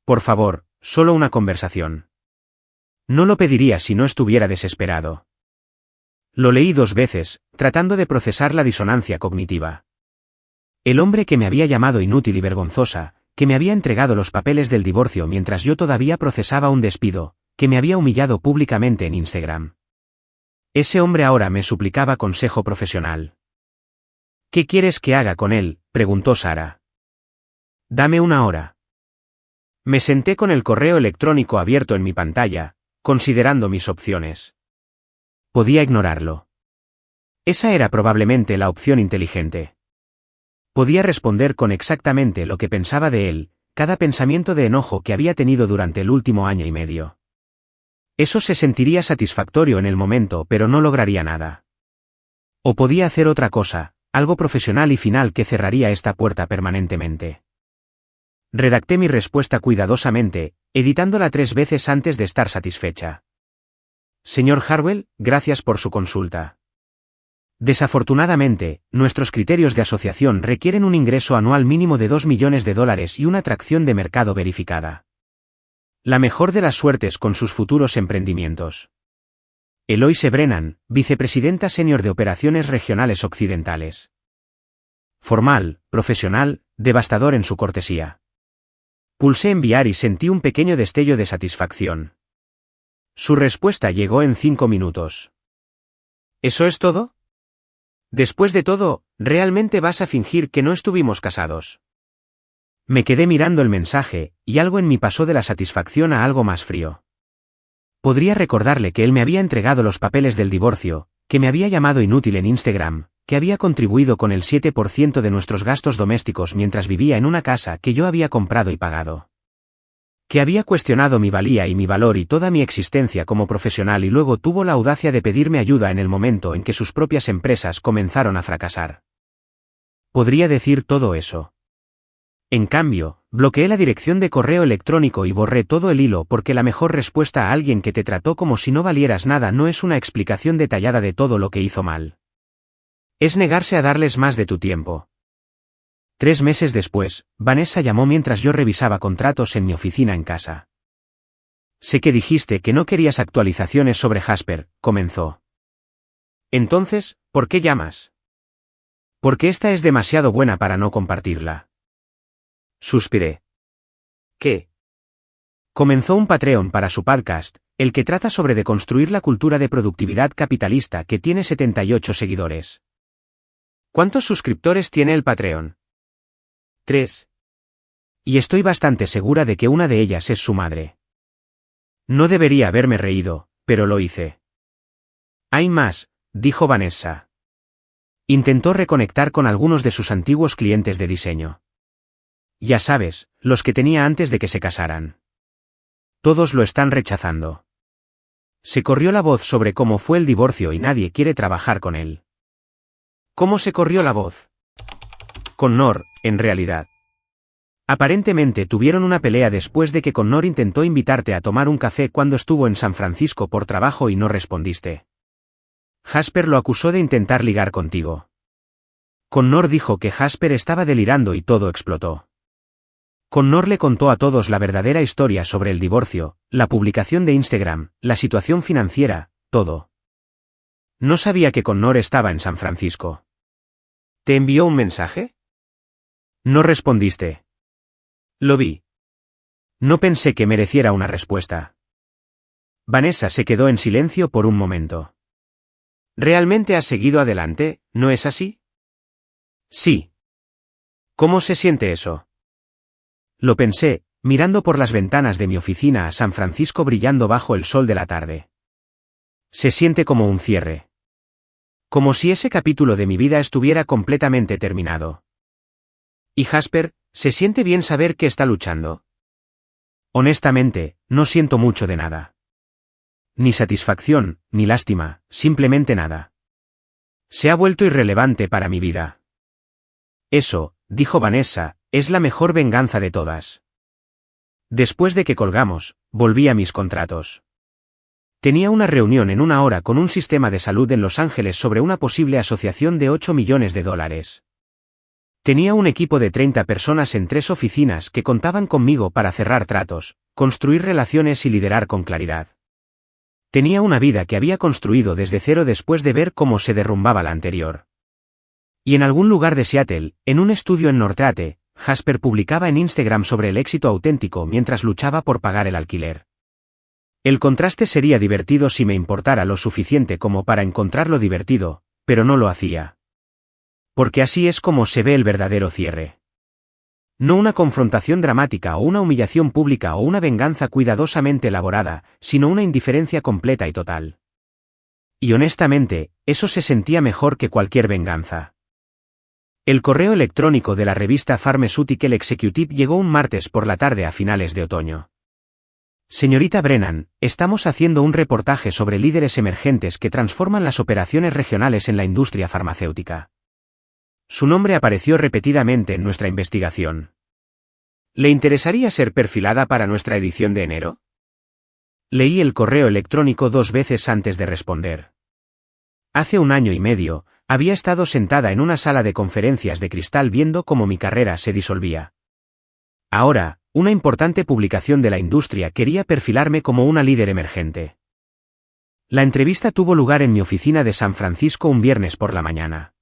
Por favor, solo una conversación. No lo pediría si no estuviera desesperado. Lo leí 2 veces, tratando de procesar la disonancia cognitiva. El hombre que me había llamado inútil y vergonzosa, que me había entregado los papeles del divorcio mientras yo todavía procesaba un despido, que me había humillado públicamente en Instagram. Ese hombre ahora me suplicaba consejo profesional. ¿Qué quieres que haga con él?, preguntó Sara. Dame 1 hora. Me senté con el correo electrónico abierto en mi pantalla, considerando mis opciones. Podía ignorarlo. Esa era probablemente la opción inteligente. Podía responder con exactamente lo que pensaba de él, cada pensamiento de enojo que había tenido durante el último año y medio. Eso se sentiría satisfactorio en el momento, pero no lograría nada. O podía hacer otra cosa, algo profesional y final que cerraría esta puerta permanentemente. Redacté mi respuesta cuidadosamente, editándola 3 veces antes de estar satisfecha. Señor Harwell, gracias por su consulta. Desafortunadamente, nuestros criterios de asociación requieren un ingreso anual mínimo de $2 millones y una atracción de mercado verificada. La mejor de las suertes con sus futuros emprendimientos. Eloise Brennan, vicepresidenta senior de Operaciones Regionales Occidentales. Formal, profesional, devastador en su cortesía. Pulsé enviar y sentí un pequeño destello de satisfacción. Su respuesta llegó en 5 minutos. ¿Eso es todo? Después de todo, ¿realmente vas a fingir que no estuvimos casados? Me quedé mirando el mensaje, y algo en mí pasó de la satisfacción a algo más frío. Podría recordarle que él me había entregado los papeles del divorcio, que me había llamado inútil en Instagram, que había contribuido con el 7% de nuestros gastos domésticos mientras vivía en una casa que yo había comprado y pagado. Que había cuestionado mi valía y mi valor y toda mi existencia como profesional y luego tuvo la audacia de pedirme ayuda en el momento en que sus propias empresas comenzaron a fracasar. Podría decir todo eso. En cambio, bloqueé la dirección de correo electrónico y borré todo el hilo porque la mejor respuesta a alguien que te trató como si no valieras nada no es una explicación detallada de todo lo que hizo mal. Es negarse a darles más de tu tiempo. 3 meses después, Vanessa llamó mientras yo revisaba contratos en mi oficina en casa. Sé que dijiste que no querías actualizaciones sobre Jasper, comenzó. Entonces, ¿por qué llamas? Porque esta es demasiado buena para no compartirla. Suspiré. ¿Qué? Comenzó un Patreon para su podcast, el que trata sobre deconstruir la cultura de productividad capitalista que tiene 78 seguidores. ¿Cuántos suscriptores tiene el Patreon? 3. Y estoy bastante segura de que una de ellas es su madre. No debería haberme reído, pero lo hice. Hay más, dijo Vanessa. Intentó reconectar con algunos de sus antiguos clientes de diseño. Ya sabes, los que tenía antes de que se casaran. Todos lo están rechazando. Se corrió la voz sobre cómo fue el divorcio y nadie quiere trabajar con él. ¿Cómo se corrió la voz? Connor, en realidad. Aparentemente tuvieron una pelea después de que Connor intentó invitarte a tomar un café cuando estuvo en San Francisco por trabajo y no respondiste. Jasper lo acusó de intentar ligar contigo. Connor dijo que Jasper estaba delirando y todo explotó. Connor le contó a todos la verdadera historia sobre el divorcio, la publicación de Instagram, la situación financiera, todo. No sabía que Connor estaba en San Francisco. ¿Te envió un mensaje? No respondiste. Lo vi. No pensé que mereciera una respuesta. Vanessa se quedó en silencio por un momento. ¿Realmente has seguido adelante, no es así? Sí. ¿Cómo se siente eso? Lo pensé, mirando por las ventanas de mi oficina a San Francisco brillando bajo el sol de la tarde. Se siente como un cierre. Como si ese capítulo de mi vida estuviera completamente terminado. ¿Y Jasper, se siente bien saber que está luchando? Honestamente, no siento mucho de nada. Ni satisfacción, ni lástima, simplemente nada. Se ha vuelto irrelevante para mi vida. Eso, dijo Vanessa, es la mejor venganza de todas. Después de que colgamos, volví a mis contratos. Tenía una reunión en una hora con un sistema de salud en Los Ángeles sobre una posible asociación de $8 millones. Tenía un equipo de 30 personas en 3 oficinas que contaban conmigo para cerrar tratos, construir relaciones y liderar con claridad. Tenía una vida que había construido desde cero después de ver cómo se derrumbaba la anterior. Y en algún lugar de Seattle, en un estudio en Northeast, Jasper publicaba en Instagram sobre el éxito auténtico mientras luchaba por pagar el alquiler. El contraste sería divertido si me importara lo suficiente como para encontrarlo divertido, pero no lo hacía. Porque así es como se ve el verdadero cierre. No una confrontación dramática o una humillación pública o una venganza cuidadosamente elaborada, sino una indiferencia completa y total. Y honestamente, eso se sentía mejor que cualquier venganza. El correo electrónico de la revista Pharmaceutical Executive llegó un martes por la tarde a finales de otoño. Señorita Brennan, estamos haciendo un reportaje sobre líderes emergentes que transforman las operaciones regionales en la industria farmacéutica. Su nombre apareció repetidamente en nuestra investigación. ¿Le interesaría ser perfilada para nuestra edición de enero? Leí el correo electrónico 2 veces antes de responder. Hace 1 año y medio, había estado sentada en una sala de conferencias de cristal viendo cómo mi carrera se disolvía. Ahora, una importante publicación de la industria quería perfilarme como una líder emergente. La entrevista tuvo lugar en mi oficina de San Francisco un viernes por la mañana.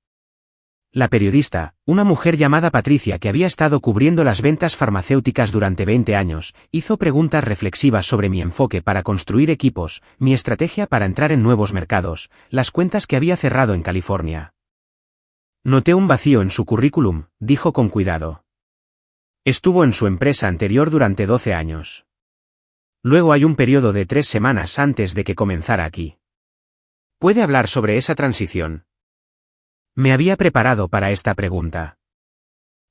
La periodista, una mujer llamada Patricia que había estado cubriendo las ventas farmacéuticas durante 20 años, hizo preguntas reflexivas sobre mi enfoque para construir equipos, mi estrategia para entrar en nuevos mercados, las cuentas que había cerrado en California. Noté un vacío en su currículum, dijo con cuidado. Estuvo en su empresa anterior durante 12 años. Luego hay un periodo de 3 semanas antes de que comenzara aquí. ¿Puede hablar sobre esa transición? Me había preparado para esta pregunta.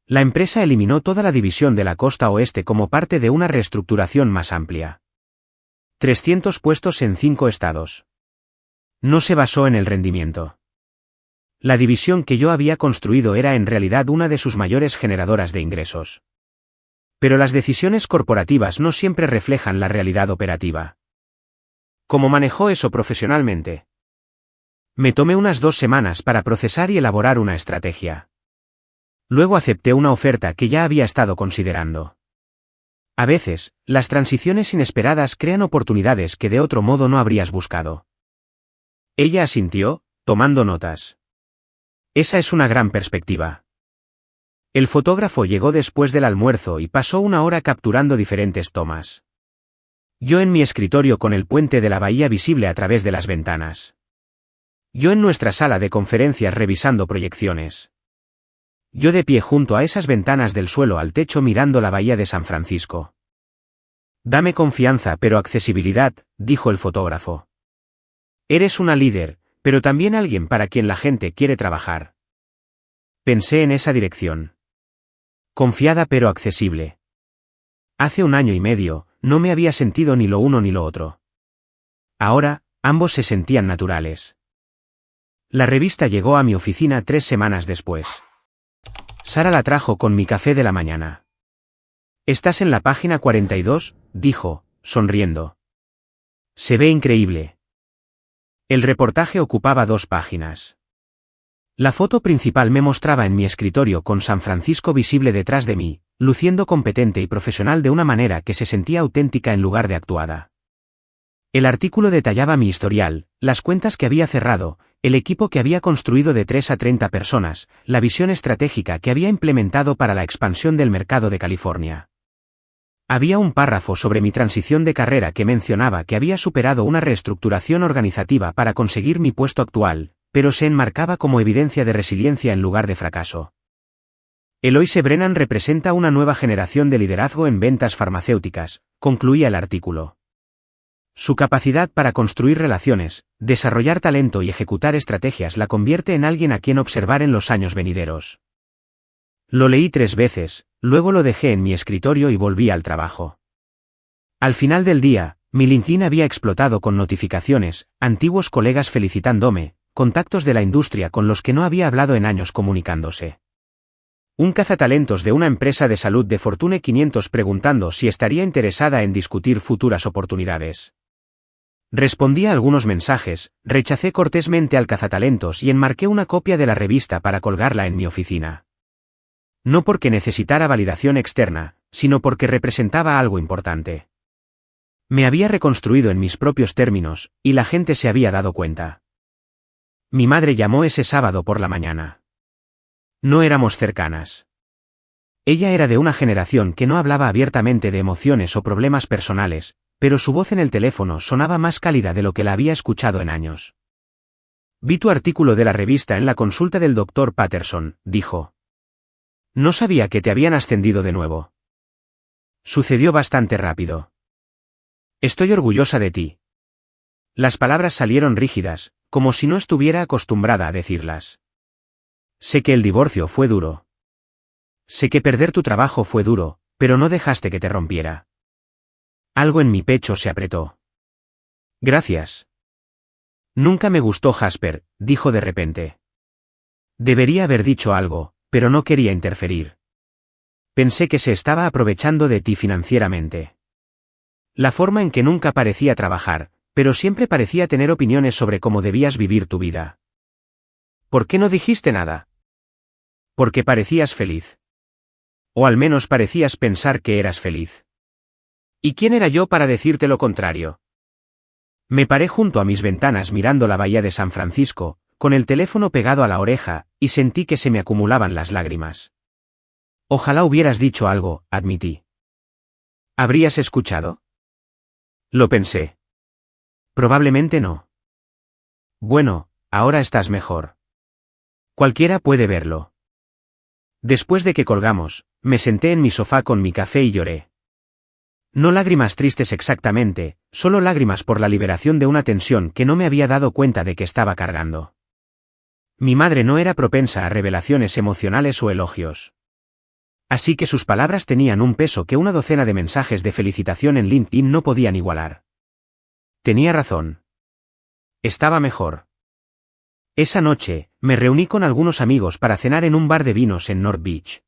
La empresa eliminó toda la división de la costa oeste como parte de una reestructuración más amplia. 300 puestos en 5 estados. No se basó en el rendimiento. La división que yo había construido era en realidad una de sus mayores generadoras de ingresos. Pero las decisiones corporativas no siempre reflejan la realidad operativa. ¿Cómo manejó eso profesionalmente? Me tomé unas 2 semanas para procesar y elaborar una estrategia. Luego acepté una oferta que ya había estado considerando. A veces, las transiciones inesperadas crean oportunidades que de otro modo no habrías buscado. Ella asintió, tomando notas. Esa es una gran perspectiva. El fotógrafo llegó después del almuerzo y pasó 1 hora capturando diferentes tomas. Yo en mi escritorio con el puente de la bahía visible a través de las ventanas. Yo en nuestra sala de conferencias revisando proyecciones. Yo de pie junto a esas ventanas del suelo al techo mirando la bahía de San Francisco. Dame confianza pero accesibilidad, dijo el fotógrafo. Eres una líder, pero también alguien para quien la gente quiere trabajar. Pensé en esa dirección. Confiada pero accesible. Hace 1 año y medio, no me había sentido ni lo uno ni lo otro. Ahora, ambos se sentían naturales. La revista llegó a mi oficina 3 semanas después. Sara la trajo con mi café de la mañana. «Estás en la página 42», dijo, sonriendo. «Se ve increíble». El reportaje ocupaba 2 páginas. La foto principal me mostraba en mi escritorio con San Francisco visible detrás de mí, luciendo competente y profesional de una manera que se sentía auténtica en lugar de actuada. El artículo detallaba mi historial, las cuentas que había cerrado, el equipo que había construido de 3 a 30 personas, la visión estratégica que había implementado para la expansión del mercado de California. Había un párrafo sobre mi transición de carrera que mencionaba que había superado una reestructuración organizativa para conseguir mi puesto actual, pero se enmarcaba como evidencia de resiliencia en lugar de fracaso. Eloise Brennan representa una nueva generación de liderazgo en ventas farmacéuticas, concluía el artículo. Su capacidad para construir relaciones, desarrollar talento y ejecutar estrategias la convierte en alguien a quien observar en los años venideros. Lo leí 3 veces, luego lo dejé en mi escritorio y volví al trabajo. Al final del día, mi LinkedIn había explotado con notificaciones, antiguos colegas felicitándome, contactos de la industria con los que no había hablado en años comunicándose. Un cazatalentos de una empresa de salud de Fortune 500 preguntando si estaría interesada en discutir futuras oportunidades. Respondí a algunos mensajes, rechacé cortésmente al cazatalentos y enmarqué una copia de la revista para colgarla en mi oficina. No porque necesitara validación externa, sino porque representaba algo importante. Me había reconstruido en mis propios términos, y la gente se había dado cuenta. Mi madre llamó ese sábado por la mañana. No éramos cercanas. Ella era de una generación que no hablaba abiertamente de emociones o problemas personales, pero su voz en el teléfono sonaba más cálida de lo que la había escuchado en años. Vi tu artículo de la revista en la consulta del Dr. Patterson, dijo. No sabía que te habían ascendido de nuevo. Sucedió bastante rápido. Estoy orgullosa de ti. Las palabras salieron rígidas, como si no estuviera acostumbrada a decirlas. Sé que el divorcio fue duro. Sé que perder tu trabajo fue duro, pero no dejaste que te rompiera. Algo en mi pecho se apretó. Gracias. Nunca me gustó Jasper, dijo de repente. Debería haber dicho algo, pero no quería interferir. Pensé que se estaba aprovechando de ti financieramente. La forma en que nunca parecía trabajar, pero siempre parecía tener opiniones sobre cómo debías vivir tu vida. ¿Por qué no dijiste nada? Porque parecías feliz. O al menos parecías pensar que eras feliz. ¿Y quién era yo para decirte lo contrario? Me paré junto a mis ventanas mirando la bahía de San Francisco, con el teléfono pegado a la oreja, y sentí que se me acumulaban las lágrimas. Ojalá hubieras dicho algo, admití. ¿Habrías escuchado? Lo pensé. Probablemente no. Bueno, ahora estás mejor. Cualquiera puede verlo. Después de que colgamos, me senté en mi sofá con mi café y lloré. No lágrimas tristes exactamente, solo lágrimas por la liberación de una tensión que no me había dado cuenta de que estaba cargando. Mi madre no era propensa a revelaciones emocionales o elogios. Así que sus palabras tenían un peso que una docena de mensajes de felicitación en LinkedIn no podían igualar. Tenía razón. Estaba mejor. Esa noche, me reuní con algunos amigos para cenar en un bar de vinos en North Beach.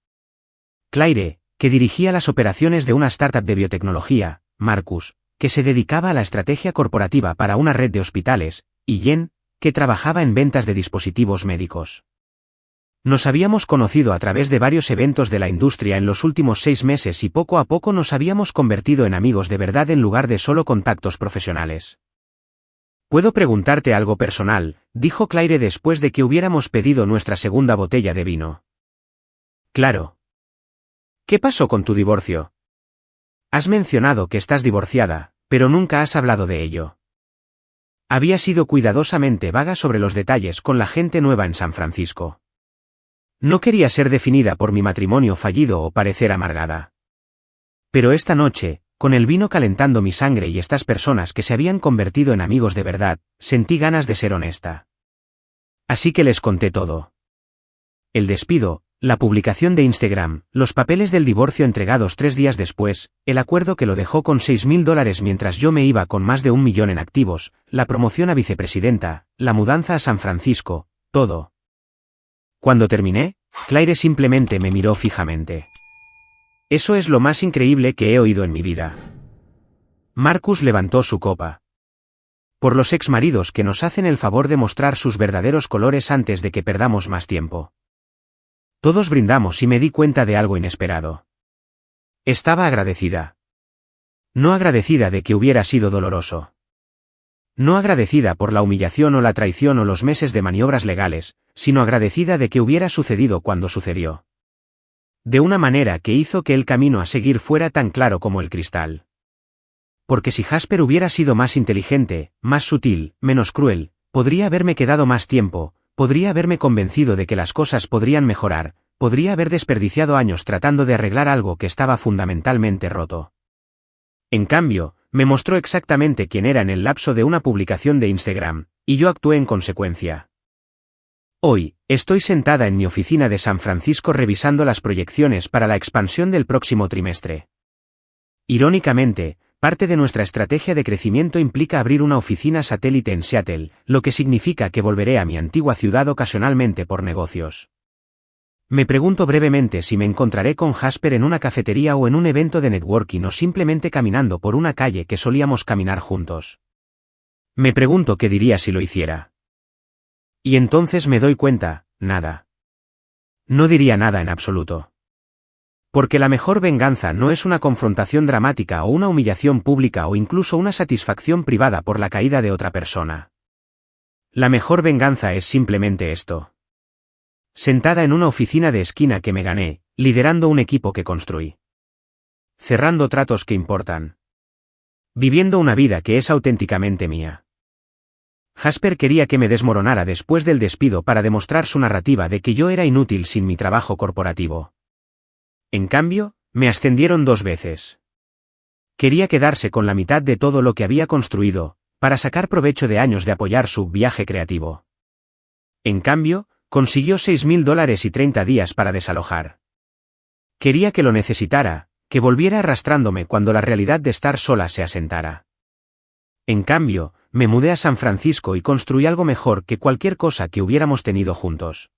Claire, que dirigía las operaciones de una startup de biotecnología, Marcus, que se dedicaba a la estrategia corporativa para una red de hospitales, y Jen, que trabajaba en ventas de dispositivos médicos. Nos habíamos conocido a través de varios eventos de la industria en los últimos 6 meses y poco a poco nos habíamos convertido en amigos de verdad en lugar de solo contactos profesionales. «¿Puedo preguntarte algo personal?», dijo Claire después de que hubiéramos pedido nuestra segunda botella de vino. «Claro. ¿Qué pasó con tu divorcio? Has mencionado que estás divorciada, pero nunca has hablado de ello». Había sido cuidadosamente vaga sobre los detalles con la gente nueva en San Francisco. No quería ser definida por mi matrimonio fallido o parecer amargada. Pero esta noche, con el vino calentando mi sangre y estas personas que se habían convertido en amigos de verdad, sentí ganas de ser honesta. Así que les conté todo. El despido, la publicación de Instagram, los papeles del divorcio entregados 3 días después, el acuerdo que lo dejó con $6.000 mientras yo me iba con más de 1 millón en activos, la promoción a vicepresidenta, la mudanza a San Francisco, todo. Cuando terminé, Claire simplemente me miró fijamente. Eso es lo más increíble que he oído en mi vida. Marcus levantó su copa. Por los exmaridos que nos hacen el favor de mostrar sus verdaderos colores antes de que perdamos más tiempo. Todos brindamos y me di cuenta de algo inesperado. Estaba agradecida. No agradecida de que hubiera sido doloroso. No agradecida por la humillación o la traición o los meses de maniobras legales, sino agradecida de que hubiera sucedido cuando sucedió. De una manera que hizo que el camino a seguir fuera tan claro como el cristal. Porque si Jasper hubiera sido más inteligente, más sutil, menos cruel, podría haberme quedado más tiempo, podría haberme convencido de que las cosas podrían mejorar, podría haber desperdiciado años tratando de arreglar algo que estaba fundamentalmente roto. En cambio, me mostró exactamente quién era en el lapso de una publicación de Instagram, y yo actué en consecuencia. Hoy, estoy sentada en mi oficina de San Francisco revisando las proyecciones para la expansión del próximo trimestre. Irónicamente, parte de nuestra estrategia de crecimiento implica abrir una oficina satélite en Seattle, lo que significa que volveré a mi antigua ciudad ocasionalmente por negocios. Me pregunto brevemente si me encontraré con Jasper en una cafetería o en un evento de networking o simplemente caminando por una calle que solíamos caminar juntos. Me pregunto qué diría si lo hiciera. Y entonces me doy cuenta, nada. No diría nada en absoluto. Porque la mejor venganza no es una confrontación dramática o una humillación pública o incluso una satisfacción privada por la caída de otra persona. La mejor venganza es simplemente esto. Sentada en una oficina de esquina que me gané, liderando un equipo que construí. Cerrando tratos que importan. Viviendo una vida que es auténticamente mía. Jasper quería que me desmoronara después del despido para demostrar su narrativa de que yo era inútil sin mi trabajo corporativo. En cambio, me ascendieron 2 veces. Quería quedarse con la mitad de todo lo que había construido, para sacar provecho de años de apoyar su viaje creativo. En cambio, consiguió $6.000 y 30 días para desalojar. Quería que lo necesitara, que volviera arrastrándome cuando la realidad de estar sola se asentara. En cambio, me mudé a San Francisco y construí algo mejor que cualquier cosa que hubiéramos tenido juntos.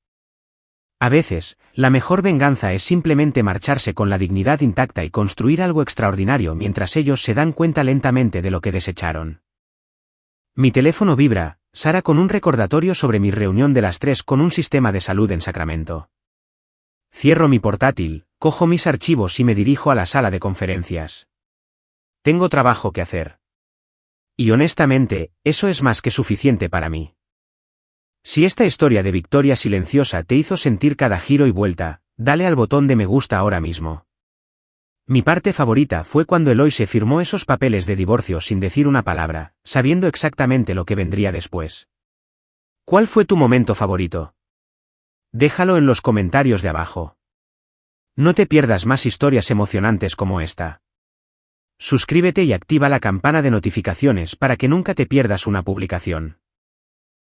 A veces, la mejor venganza es simplemente marcharse con la dignidad intacta y construir algo extraordinario mientras ellos se dan cuenta lentamente de lo que desecharon. Mi teléfono vibra, Sara con un recordatorio sobre mi reunión de las 3 con un sistema de salud en Sacramento. Cierro mi portátil, cojo mis archivos y me dirijo a la sala de conferencias. Tengo trabajo que hacer. Y honestamente, eso es más que suficiente para mí. Si esta historia de victoria silenciosa te hizo sentir cada giro y vuelta, dale al botón de me gusta ahora mismo. Mi parte favorita fue cuando Eloise firmó esos papeles de divorcio sin decir una palabra, sabiendo exactamente lo que vendría después. ¿Cuál fue tu momento favorito? Déjalo en los comentarios de abajo. No te pierdas más historias emocionantes como esta. Suscríbete y activa la campana de notificaciones para que nunca te pierdas una publicación.